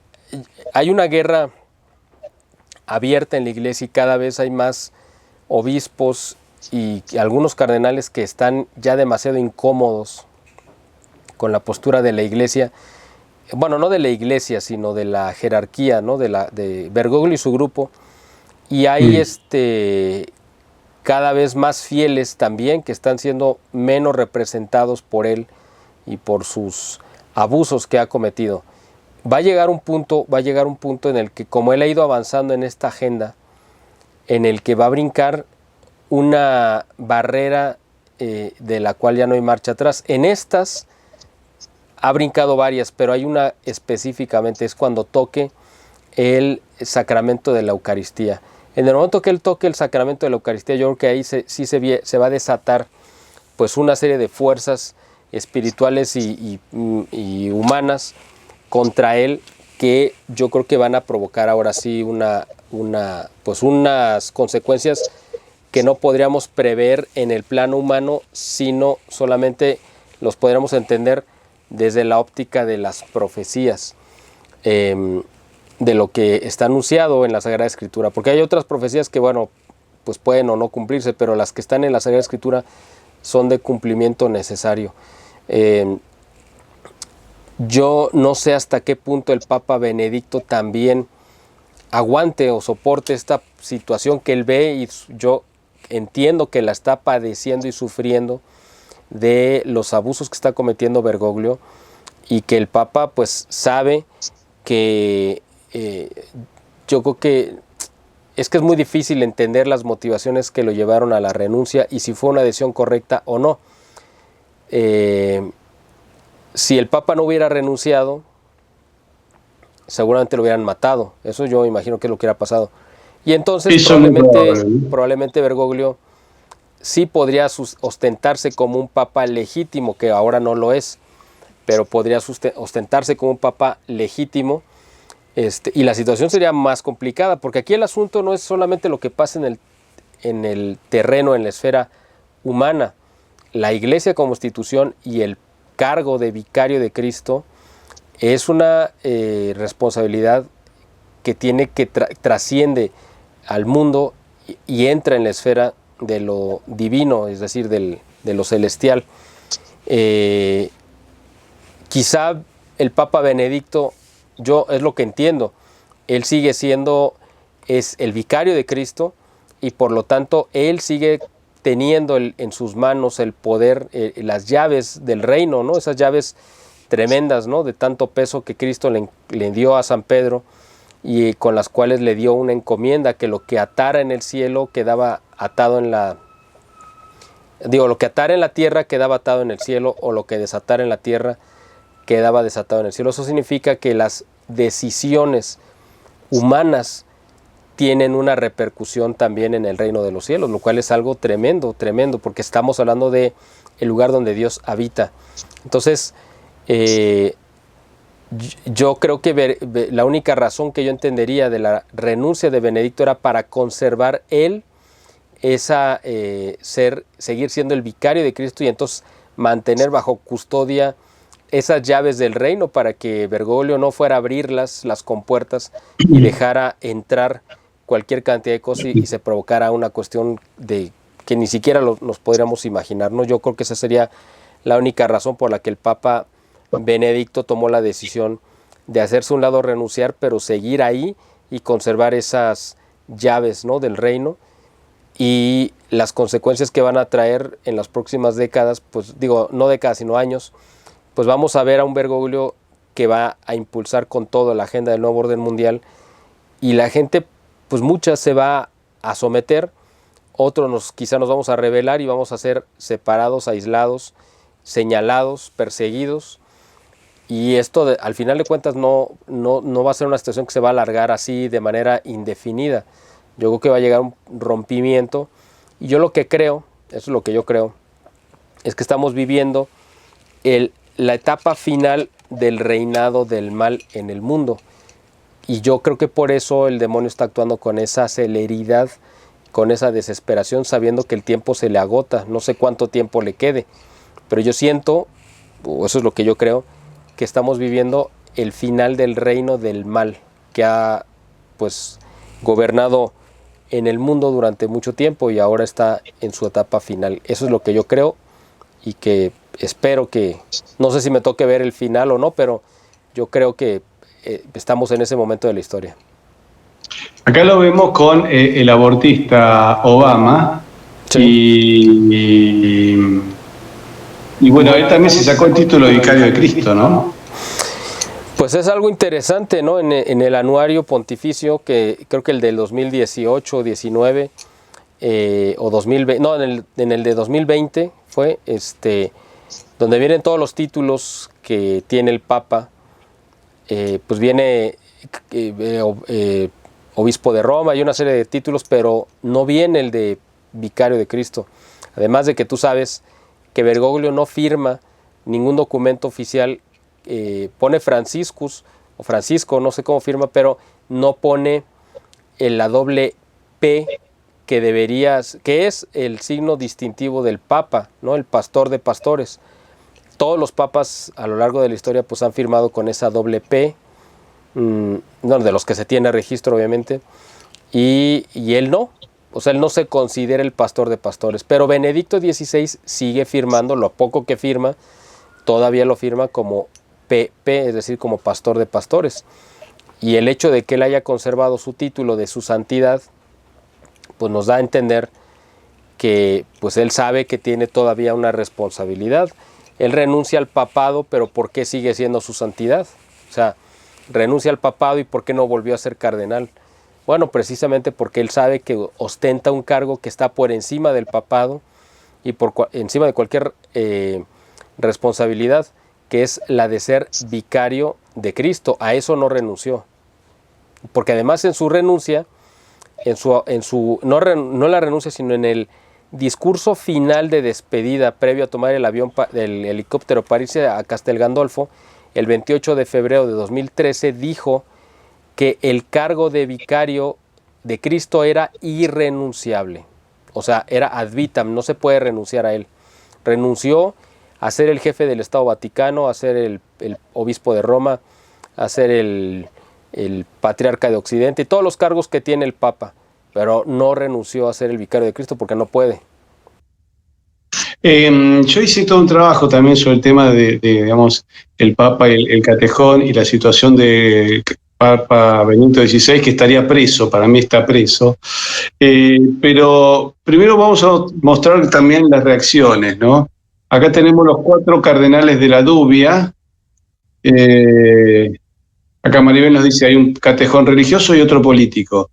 hay una guerra abierta en la iglesia y cada vez hay más obispos y algunos cardenales que están ya demasiado incómodos con la postura de la iglesia, bueno, no de la iglesia, sino de la jerarquía, ¿no? de Bergoglio y su grupo, y hay cada vez más fieles también que están siendo menos representados por él y por sus abusos que ha cometido. Va a llegar un punto en el que, como él ha ido avanzando en esta agenda, en el que va a brincar una barrera de la cual ya no hay marcha atrás. En estas ha brincado varias, pero hay una específicamente, es cuando toque el sacramento de la Eucaristía. En el momento que él toque el sacramento de la Eucaristía, yo creo que ahí sí se va a desatar pues una serie de fuerzas espirituales y humanas contra él, que yo creo que van a provocar ahora sí pues unas consecuencias que no podríamos prever en el plano humano, sino solamente los podríamos entender desde la óptica de las profecías, de lo que está anunciado en la Sagrada Escritura, porque hay otras profecías que, bueno, pues pueden o no cumplirse, pero las que están en la Sagrada Escritura son de cumplimiento necesario. Yo no sé hasta qué punto el Papa Benedicto también aguante o soporte esta situación que él ve, y yo entiendo que la está padeciendo y sufriendo de los abusos que está cometiendo Bergoglio, y que el Papa pues sabe que yo creo que es muy difícil entender las motivaciones que lo llevaron a la renuncia y si fue una decisión correcta o no. Si el Papa no hubiera renunciado, seguramente lo hubieran matado. Eso yo imagino que es lo que hubiera pasado. Y entonces probablemente Bergoglio sí podría ostentarse como un papa legítimo, que ahora no lo es, pero podría ostentarse como un papa legítimo, y la situación sería más complicada, porque aquí el asunto no es solamente lo que pasa en el terreno, en la esfera humana. La Iglesia como institución y el cargo de vicario de Cristo es una responsabilidad que trasciende al mundo y entra en la esfera de lo divino, es decir, de lo celestial. Quizá el Papa Benedicto, yo es lo que entiendo, él sigue es el vicario de Cristo, y por lo tanto él sigue teniendo en sus manos el poder, las llaves del reino, ¿no? Esas llaves tremendas, ¿no? De tanto peso que Cristo le dio a San Pedro, y con las cuales le dio una encomienda, que lo que atara en el cielo quedaba atado lo que atara en la tierra quedaba atado en el cielo, o lo que desatara en la tierra quedaba desatado en el cielo. Eso significa que las decisiones humanas tienen una repercusión también en el reino de los cielos, lo cual es algo tremendo, porque estamos hablando de el lugar donde Dios habita. Entonces, Yo creo que la única razón que yo entendería de la renuncia de Benedicto era para conservar él seguir siendo el vicario de Cristo y entonces mantener bajo custodia esas llaves del reino para que Bergoglio no fuera a abrir las compuertas y dejara entrar cualquier cantidad de cosas y se provocara una cuestión de que ni siquiera nos podríamos imaginar, ¿no? Yo creo que esa sería la única razón por la que el Papa Benedicto tomó la decisión de hacerse a un lado, renunciar, pero seguir ahí y conservar esas llaves, ¿no?, del reino, y las consecuencias que van a traer en las próximas décadas, pues digo, no décadas sino años, pues vamos a ver a un Bergoglio que va a impulsar con todo la agenda del nuevo orden mundial, y la gente, pues muchas se va a someter, otros quizá nos vamos a rebelar y vamos a ser separados, aislados, señalados, perseguidos, y esto al final de cuentas no va a ser una situación que se va a alargar así de manera indefinida. Yo creo que va a llegar un rompimiento, y yo lo que creo, eso es lo que yo creo, es que estamos viviendo la etapa final del reinado del mal en el mundo, y yo creo que por eso el demonio está actuando con esa celeridad, con esa desesperación, sabiendo que el tiempo se le agota, no sé cuánto tiempo le quede, pero yo siento, o eso es lo que yo creo, que estamos viviendo el final del reino del mal, que ha pues gobernado en el mundo durante mucho tiempo y ahora está en su etapa final. Eso es lo que yo creo, y que espero que, no sé si me toque ver el final o no, pero yo creo que estamos en ese momento de la historia. Acá lo vemos con el abortista Obama, sí. Y bueno, él también se sacó el título de vicario de Cristo, ¿no? Pues es algo interesante, ¿no? En el anuario pontificio, que creo que el del 2018 o 19 o 2020, no, en el de 2020 fue, donde vienen todos los títulos que tiene el Papa, pues viene obispo de Roma y una serie de títulos, pero no viene el de vicario de Cristo. Además de que tú sabes que Bergoglio no firma ningún documento oficial, pone Franciscus o Francisco, no sé cómo firma, pero no pone la doble P que es el signo distintivo del Papa, ¿no? El pastor de pastores. Todos los papas a lo largo de la historia pues han firmado con esa doble P, no, de los que se tiene registro obviamente, y él no. O sea, él no se considera el pastor de pastores, pero Benedicto XVI sigue firmando, lo poco que firma, todavía lo firma como PP, es decir, como pastor de pastores. Y el hecho de que él haya conservado su título de su santidad, pues nos da a entender que pues él sabe que tiene todavía una responsabilidad. Él renuncia al papado, pero ¿por qué sigue siendo su santidad? O sea, renuncia al papado y ¿por qué no volvió a ser cardenal? Bueno, precisamente porque él sabe que ostenta un cargo que está por encima del papado y encima de cualquier responsabilidad, que es la de ser vicario de Cristo. A eso no renunció. Porque además en su renuncia, no la renuncia, sino en el discurso final de despedida previo a tomar el avión del helicóptero para irse a Castel Gandolfo, el 28 de febrero de 2013, dijo que el cargo de vicario de Cristo era irrenunciable. O sea, era ad vitam, no se puede renunciar a él. Renunció a ser el jefe del Estado Vaticano, a ser el obispo de Roma, a ser el patriarca de Occidente y todos los cargos que tiene el Papa, pero no renunció a ser el vicario de Cristo porque no puede. Yo hice todo un trabajo también sobre el tema de digamos, el Papa, el catejón y la situación de Papa Benedicto XVI, que estaría preso, para mí está preso. Pero primero vamos a mostrar también las reacciones, ¿no? Acá tenemos los 4 cardenales de la Dubia. Acá Maribel nos dice, hay un catejón religioso y otro político.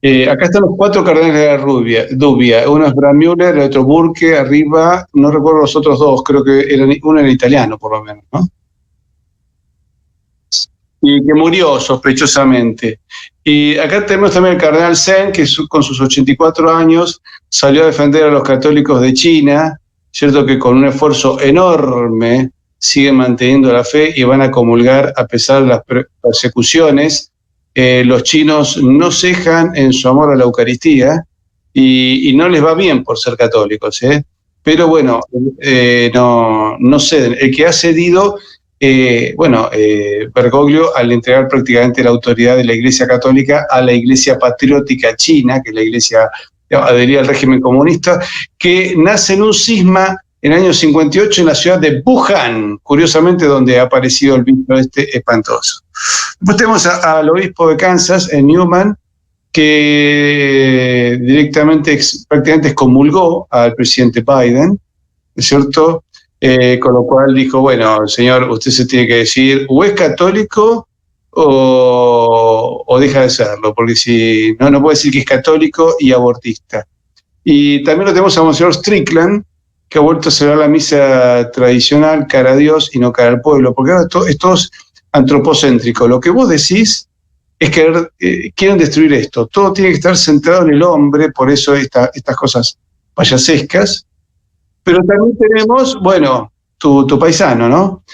Acá están los 4 cardenales de la Dubia. Uno es Brandmüller, el otro Burke, arriba, no recuerdo los otros 2, creo que uno era italiano por lo menos, ¿no? Y que murió sospechosamente. Y acá tenemos también el cardenal Zen, que con sus 84 años salió a defender a los católicos de China, cierto que con un esfuerzo enorme siguen manteniendo la fe y van a comulgar a pesar de las persecuciones. Los chinos no cejan en su amor a la Eucaristía y no les va bien por ser católicos, ¿eh? Pero bueno, no ceden. El que ha cedido, Bergoglio, al entregar prácticamente la autoridad de la Iglesia Católica a la Iglesia Patriótica China, que es la iglesia adherida al régimen comunista, que nace en un cisma en el año 58 en la ciudad de Wuhan, curiosamente donde ha aparecido el bicho este espantoso. Después tenemos al obispo de Kansas, en Newman, que prácticamente excomulgó al presidente Biden, ¿es cierto? Con lo cual dijo, bueno, señor, usted se tiene que decir, o es católico o deja de serlo, porque si no puede decir que es católico y abortista. Y también lo tenemos a Monseñor Strickland, que ha vuelto a celebrar la misa tradicional, cara a Dios y no cara al pueblo, porque ahora esto es antropocéntrico. Lo que vos decís es que quieren destruir esto. Todo tiene que estar centrado en el hombre, por eso estas cosas payasescas. Pero también tenemos, bueno, tu paisano, ¿no?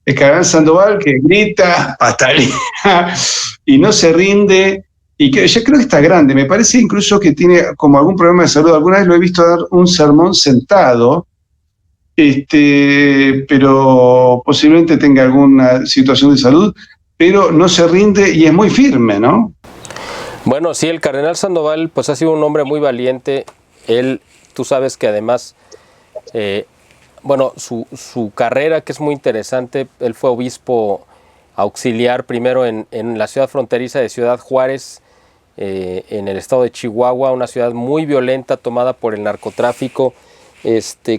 El cardenal Sandoval, que grita, patalea y no se rinde, y que ya creo que está grande. Me parece incluso que tiene como algún problema de salud. Alguna vez lo he visto dar un sermón sentado, pero posiblemente tenga alguna situación de salud, pero no se rinde y es muy firme, ¿no? Bueno, sí, el cardenal Sandoval pues ha sido un hombre muy valiente. Él, tú sabes que además, su carrera, que es muy interesante, él fue obispo auxiliar primero en la ciudad fronteriza de Ciudad Juárez, en el estado de Chihuahua, una ciudad muy violenta tomada por el narcotráfico,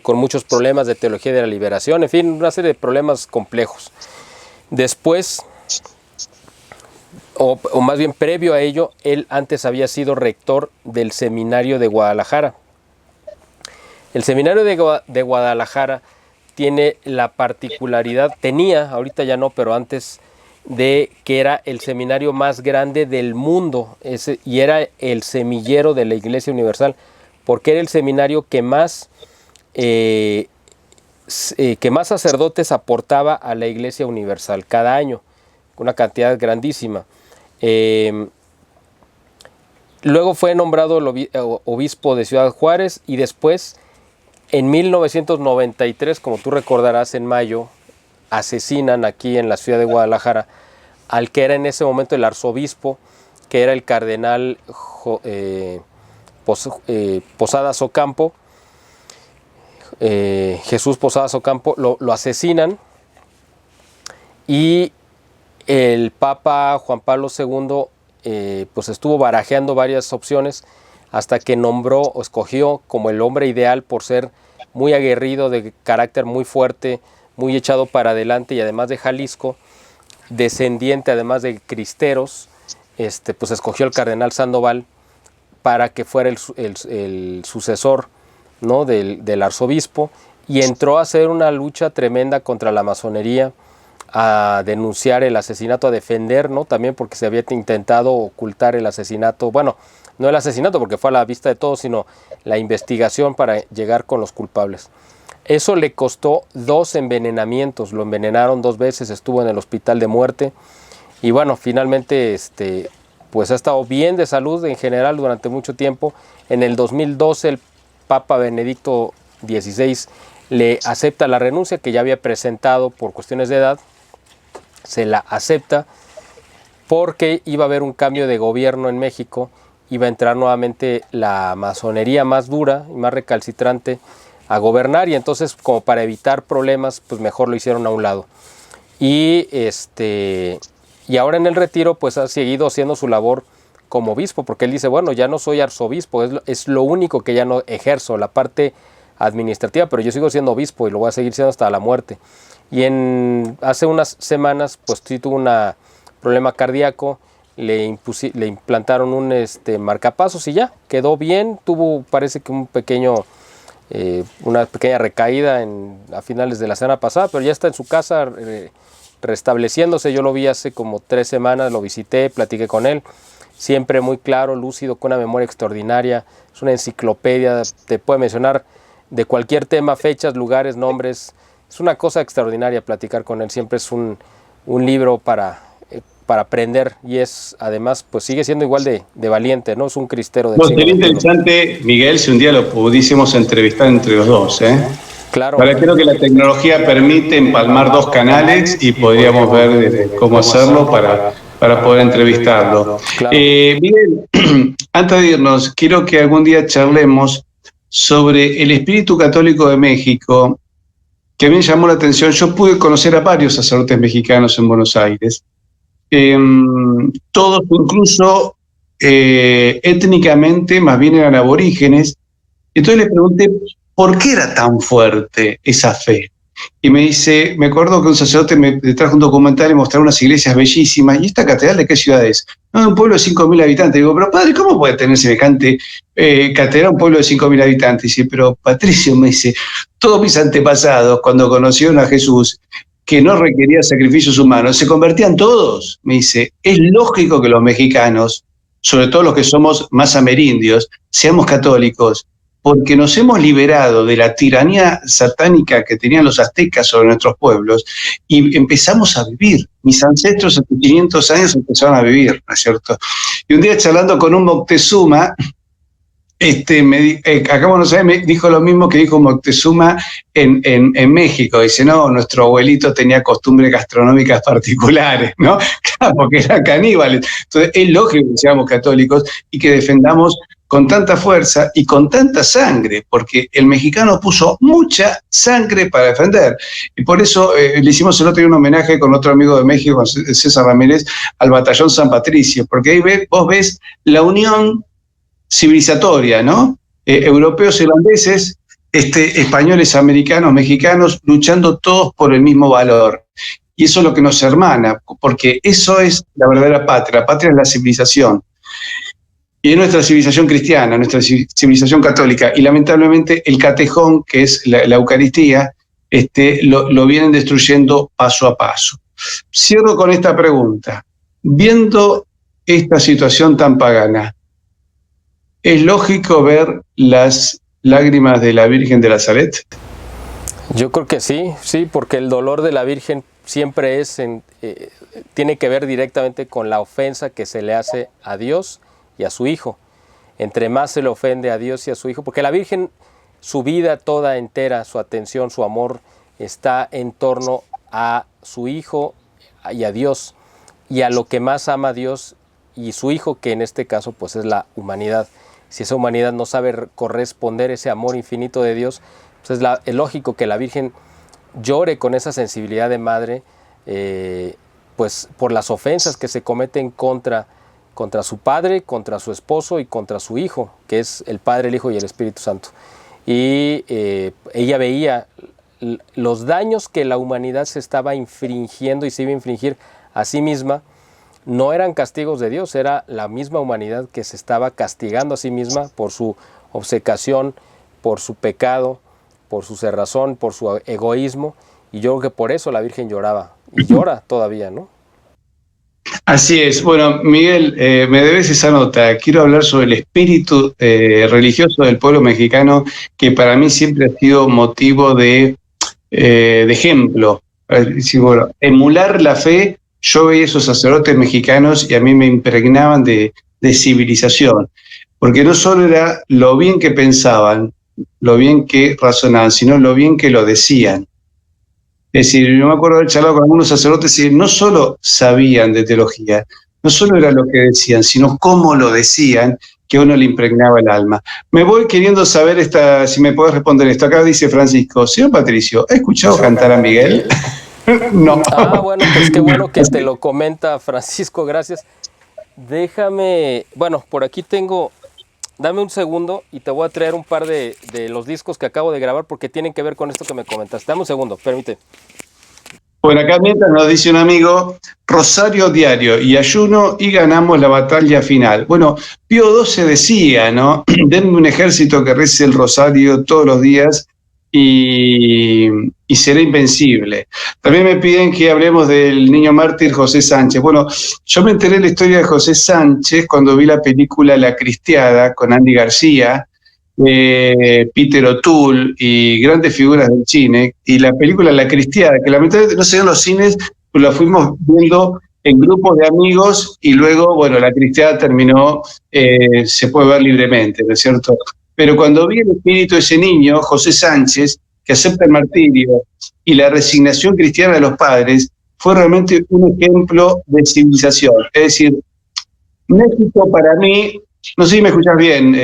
con muchos problemas de teología de la liberación, en fin, una serie de problemas complejos. Después, o más bien previo a ello, él antes había sido rector del seminario de Guadalajara. El seminario de Guadalajara tiene la particularidad, ahorita ya no, pero antes, de que era el seminario más grande del mundo, y era el semillero de la Iglesia Universal, porque era el seminario que más sacerdotes aportaba a la Iglesia Universal cada año, una cantidad grandísima. Luego fue nombrado obispo de Ciudad Juárez y después, en 1993, como tú recordarás, en mayo, asesinan aquí en la ciudad de Guadalajara al que era en ese momento el arzobispo, que era el cardenal Posadas Ocampo, Jesús Posadas Ocampo. Lo asesinan y el Papa Juan Pablo II pues estuvo barajeando varias opciones hasta que nombró o escogió como el hombre ideal por ser muy aguerrido, de carácter muy fuerte, muy echado para adelante y además de Jalisco, descendiente además de cristeros, pues escogió al cardenal Sandoval para que fuera el sucesor, ¿no?, del arzobispo, y entró a hacer una lucha tremenda contra la masonería, a denunciar el asesinato, a defender, ¿no?, también porque se había intentado ocultar el asesinato, bueno, no el asesinato porque fue a la vista de todos, sino la investigación para llegar con los culpables. Eso le costó 2 envenenamientos, lo envenenaron 2 veces, estuvo en el hospital de muerte y bueno, finalmente pues ha estado bien de salud en general durante mucho tiempo. En el 2012 el Papa Benedicto XVI le acepta la renuncia que ya había presentado por cuestiones de edad, se la acepta porque iba a haber un cambio de gobierno en México, iba a entrar nuevamente la masonería más dura y más recalcitrante a gobernar, y entonces, como para evitar problemas, pues mejor lo hicieron a un lado. Y ahora en el retiro pues ha seguido haciendo su labor como obispo, porque él dice, bueno, ya no soy arzobispo, es lo único que ya no ejerzo, la parte administrativa, pero yo sigo siendo obispo y lo voy a seguir siendo hasta la muerte. Y hace unas semanas pues sí tuvo un problema cardíaco, le implantaron un marcapasos y ya, quedó bien, tuvo parece que una pequeña recaída a finales de la semana pasada, pero ya está en su casa restableciéndose. Yo lo vi hace como 3 semanas, lo visité, platiqué con él, siempre muy claro, lúcido, con una memoria extraordinaria, es una enciclopedia, te puede mencionar de cualquier tema, fechas, lugares, nombres, es una cosa extraordinaria platicar con él. Siempre es un libro para aprender, y es además, pues sigue siendo igual de valiente, ¿no? Es un cristero del siglo Sería XXI. interesante, Miguel, si un día lo pudiésemos entrevistar entre los dos, ¿eh? Claro. Ahora creo que la tecnología permite empalmar dos canales y podríamos ver cómo hacerlo para poder entrevistarlo. Claro. Miguel, antes de irnos, quiero que algún día charlemos sobre el espíritu católico de México, que a mí me llamó la atención. Yo pude conocer a varios sacerdotes mexicanos en Buenos Aires, todos incluso étnicamente más bien eran aborígenes. Entonces le pregunté por qué era tan fuerte esa fe. Y me dice, me acuerdo que un sacerdote me trajo un documental y mostró unas iglesias bellísimas. ¿Y esta catedral de qué ciudad es? No, de un pueblo de 5.000 habitantes. Digo, pero padre, ¿cómo puede tener semejante catedral un pueblo de 5.000 habitantes? Y dice, pero Patricio, me dice, todos mis antepasados, cuando conocieron a Jesús, que no requería sacrificios humanos, se convertían todos. Me dice, es lógico que los mexicanos, sobre todo los que somos más amerindios, seamos católicos, porque nos hemos liberado de la tiranía satánica que tenían los aztecas sobre nuestros pueblos y empezamos a vivir. Mis ancestros hace 500 años empezaron a vivir, ¿no es cierto? Y un día charlando con un Moctezuma, acá en Buenos Aires me dijo lo mismo que dijo Moctezuma en México. Dice, no, nuestro abuelito tenía costumbres gastronómicas particulares, ¿no? Claro, porque eran caníbales. Entonces es lógico que seamos católicos y que defendamos con tanta fuerza y con tanta sangre, porque el mexicano puso mucha sangre para defender. Y por eso le hicimos el otro día un homenaje con otro amigo de México, César Ramírez, al Batallón San Patricio, porque ahí vos ves la unión civilizatoria, ¿no? Europeos, irlandeses, españoles, americanos, mexicanos, luchando todos por el mismo valor. Y eso es lo que nos hermana, porque eso es la verdadera patria. La patria es la civilización. Y es nuestra civilización cristiana, nuestra civilización católica. Y lamentablemente el catejón, que es la Eucaristía, lo vienen destruyendo paso a paso. Cierro con esta pregunta. Viendo esta situación tan pagana, ¿es lógico ver las lágrimas de la Virgen de Nazaret? Yo creo que sí, porque el dolor de la Virgen siempre tiene que ver directamente con la ofensa que se le hace a Dios y a su Hijo. Entre más se le ofende a Dios y a su Hijo, porque la Virgen, su vida toda entera, su atención, su amor, está en torno a su Hijo y a Dios, y a lo que más ama a Dios y su Hijo, que en este caso pues es la humanidad. Si esa humanidad no sabe corresponder ese amor infinito de Dios, pues es lógico que la Virgen llore con esa sensibilidad de madre, pues por las ofensas que se cometen contra su padre, contra su esposo y contra su Hijo, que es el Padre, el Hijo y el Espíritu Santo. Y ella veía los daños que la humanidad se estaba infringiendo y se iba a infringir a sí misma. No eran castigos de Dios, era la misma humanidad que se estaba castigando a sí misma por su obcecación, por su pecado, por su cerrazón, por su egoísmo. Y yo creo que por eso la Virgen lloraba, y llora todavía, ¿no? Así es. Bueno, Miguel, me debes esa nota. Quiero hablar sobre el espíritu religioso del pueblo mexicano, que para mí siempre ha sido motivo de ejemplo. Bueno, emular la fe. Yo veía esos sacerdotes mexicanos y a mí me impregnaban de civilización, porque no solo era lo bien que pensaban, lo bien que razonaban, sino lo bien que lo decían. Es decir, yo me acuerdo de haber charlado con algunos sacerdotes y no solo sabían de teología, no solo era lo que decían, sino cómo lo decían, que a uno le impregnaba el alma. Me voy queriendo saber si me podés responder esto. Acá dice Francisco, señor Patricio, ¿ha escuchado cantar a Miguel? No. Ah, bueno, pues qué bueno que te lo comenta Francisco, gracias. Déjame, bueno, por aquí tengo, dame un segundo y te voy a traer un par de los discos que acabo de grabar porque tienen que ver con esto que me comentaste. Dame un segundo, permite. Bueno, acá mientras nos dice un amigo, rosario diario y ayuno y ganamos la batalla final. Bueno, Pío XII decía, ¿no? Denme un ejército que rece el rosario todos los días y será invencible. También me piden que hablemos del niño mártir José Sánchez. Bueno, yo me enteré de la historia de José Sánchez cuando vi la película La Cristiada con Andy García, Peter O'Toole y grandes figuras del cine, y la película La Cristiada, que lamentablemente no se dio en los cines, pues la fuimos viendo en grupos de amigos y luego, bueno, La Cristiada terminó, se puede ver libremente, ¿no es cierto? Pero cuando vi el espíritu de ese niño, José Sánchez, que acepta el martirio y la resignación cristiana de los padres, fue realmente un ejemplo de civilización. Es decir, México para mí, no sé si me escuchas bien,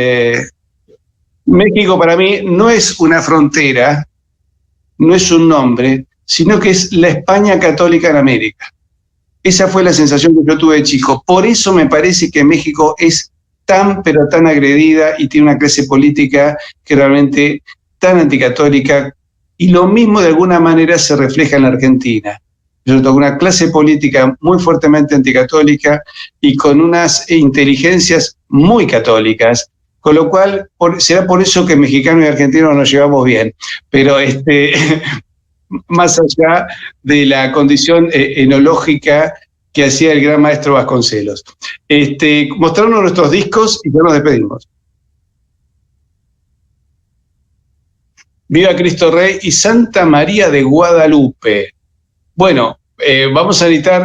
México para mí no es una frontera, no es un nombre, sino que es la España católica en América. Esa fue la sensación que yo tuve de chico. Por eso me parece que México es tan, pero tan agredida y tiene una clase política que realmente tan anticatólica, y lo mismo de alguna manera se refleja en la Argentina. Una clase política muy fuertemente anticatólica y con unas inteligencias muy católicas, con lo cual será por eso que mexicanos y argentinos nos llevamos bien. Pero más allá de la condición enológica que hacía el gran maestro Vasconcelos. Mostrarnos nuestros discos y ya nos despedimos. Viva Cristo Rey y Santa María de Guadalupe. Bueno, vamos a editar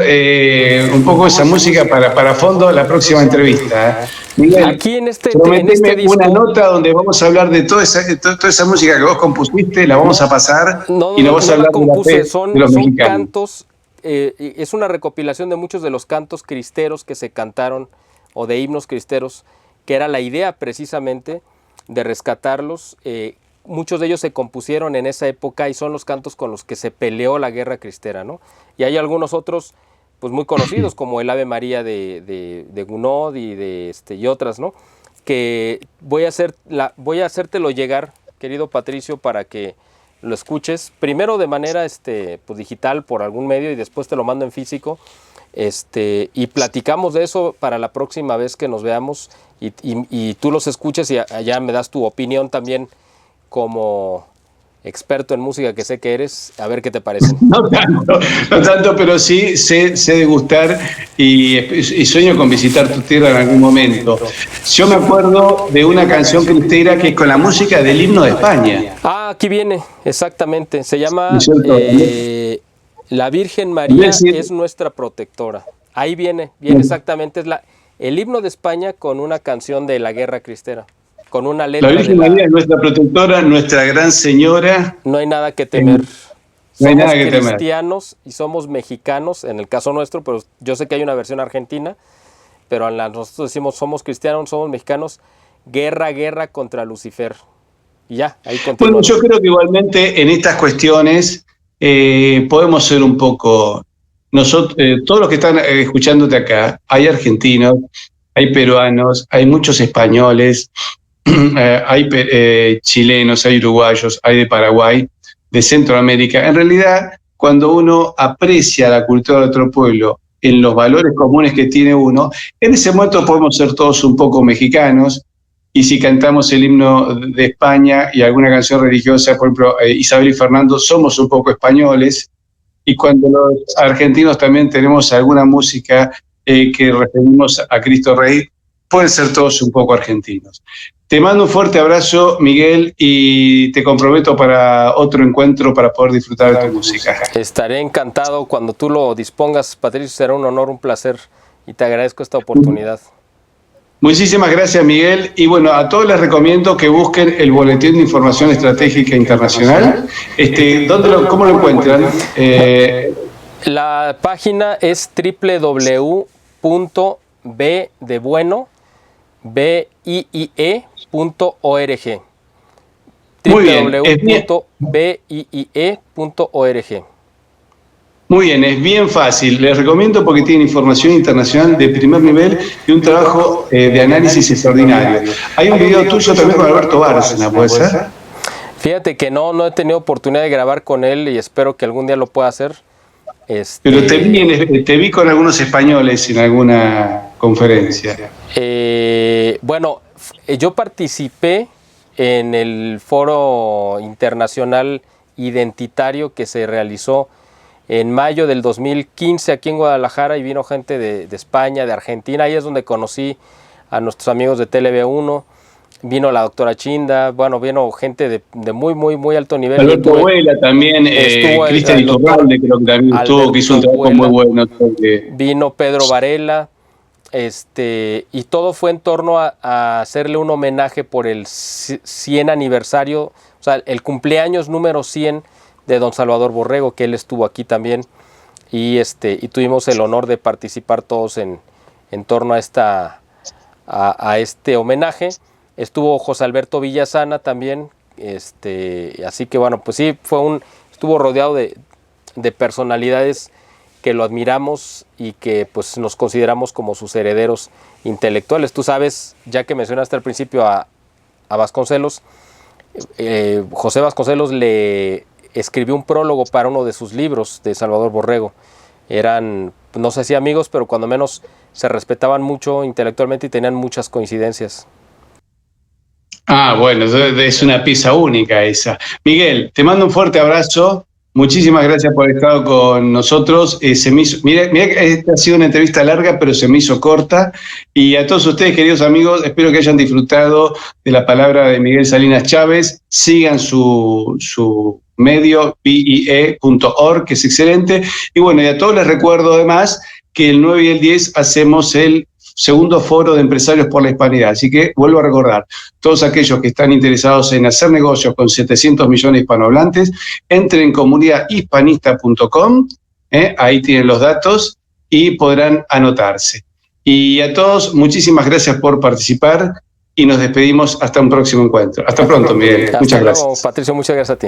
un poco esa música para fondo la próxima entrevista. Miguel, aquí en este disco, una nota donde vamos a hablar de toda esa música que vos compusiste, la vamos a pasar y nos vas a hablar de los mexicanos. Cantos, es una recopilación de muchos de los cantos cristeros que se cantaron, o de himnos cristeros, que era la idea precisamente de rescatarlos. Muchos de ellos se compusieron en esa época y son los cantos con los que se peleó la guerra cristera, ¿no? Y hay algunos otros pues muy conocidos, como el Ave María de Gounod y otras, ¿no? Que voy a hacértelo llegar, querido Patricio, para que lo escuches, primero de manera pues digital por algún medio y después te lo mando en físico, y platicamos de eso para la próxima vez que nos veamos y tú los escuches y allá me das tu opinión también como experto en música que sé que eres, a ver qué te parecen. No tanto, pero sí sé degustar y sueño con visitar tu tierra en algún momento. Yo me acuerdo de una canción cristera que es con la música del himno de España. Ah, aquí viene, exactamente. Se llama La Virgen María es nuestra protectora. Ahí viene exactamente. Es el himno de España con una canción de la guerra cristera. Con una letra. La Virgen María es nuestra protectora, nuestra gran señora. No hay nada que temer. Somos cristianos y somos mexicanos, en el caso nuestro, pero yo sé que hay una versión argentina, pero nosotros decimos somos cristianos, somos mexicanos, guerra contra Lucifer. Y ya, ahí continuamos. Bueno, yo creo que igualmente en estas cuestiones podemos ser un poco, nosotros, todos los que están escuchándote acá, hay argentinos, hay peruanos, hay muchos españoles, hay chilenos, hay uruguayos, hay de Paraguay, de Centroamérica. En realidad, cuando uno aprecia la cultura de otro pueblo en los valores comunes que tiene uno, en ese momento podemos ser todos un poco mexicanos, y si cantamos el himno de España y alguna canción religiosa, por ejemplo, Isabel y Fernando, somos un poco españoles, y cuando los argentinos también tenemos alguna música que referimos a Cristo Rey, pueden ser todos un poco argentinos. Te mando un fuerte abrazo, Miguel, y te comprometo para otro encuentro para poder disfrutar de tu música. Estaré encantado cuando tú lo dispongas, Patricio, será un honor, un placer, y te agradezco esta oportunidad. Muchísimas gracias, Miguel, y bueno, a todos les recomiendo que busquen el Boletín de Información Estratégica Internacional. ¿Cómo lo encuentran? La página es www.biie.org. www.biie.org. Muy bien, es bien fácil. Les recomiendo porque tiene información internacional de primer nivel y un trabajo de análisis extraordinario. Hay un video tuyo también con Alberto Bárcena, ¿puede ser? Fíjate que no he tenido oportunidad de grabar con él y espero que algún día lo pueda hacer. Pero te vi con algunos españoles en alguna conferencia. Bueno, yo participé en el foro internacional identitario que se realizó en mayo del 2015 aquí en Guadalajara, y vino gente de España, de Argentina. Ahí es donde conocí a nuestros amigos de TLV1, vino la doctora Chinda, bueno, vino gente de muy, muy, muy alto nivel. Alberto Huela también, Cristian Iturralde creo que también estuvo, que hizo un trabajo muy bueno. Vino Pedro Varela, y todo fue en torno a hacerle un homenaje por el 100 aniversario, o sea, el cumpleaños número 100 de don Salvador Borrego, que él estuvo aquí también, y tuvimos el honor de participar todos en torno a este homenaje. Estuvo José Alberto Villasana también, así que bueno, pues sí, estuvo rodeado de personalidades que lo admiramos y que pues nos consideramos como sus herederos intelectuales. Tú sabes, ya que mencionaste al principio a Vasconcelos, José Vasconcelos le escribió un prólogo para uno de sus libros de Salvador Borrego. Eran, no sé si amigos, pero cuando menos se respetaban mucho intelectualmente y tenían muchas coincidencias. Bueno, es una pieza única esa. Miguel, te mando un fuerte abrazo. Muchísimas gracias por haber estado con nosotros. Mira que esta ha sido una entrevista larga, pero se me hizo corta. Y a todos ustedes, queridos amigos, espero que hayan disfrutado de la palabra de Miguel Salinas Chávez. Sigan su medio, PIE.org, que es excelente. Y bueno, y a todos les recuerdo además que el 9 y el 10 hacemos el segundo foro de empresarios por la hispanidad. Así que vuelvo a recordar, todos aquellos que están interesados en hacer negocios con 700 millones de hispanohablantes, entren en comunidadhispanista.com, ahí tienen los datos y podrán anotarse. Y a todos, muchísimas gracias por participar y nos despedimos hasta un próximo encuentro. Hasta pronto, Miguel. Muchas gracias. Patricio, muchas gracias a ti.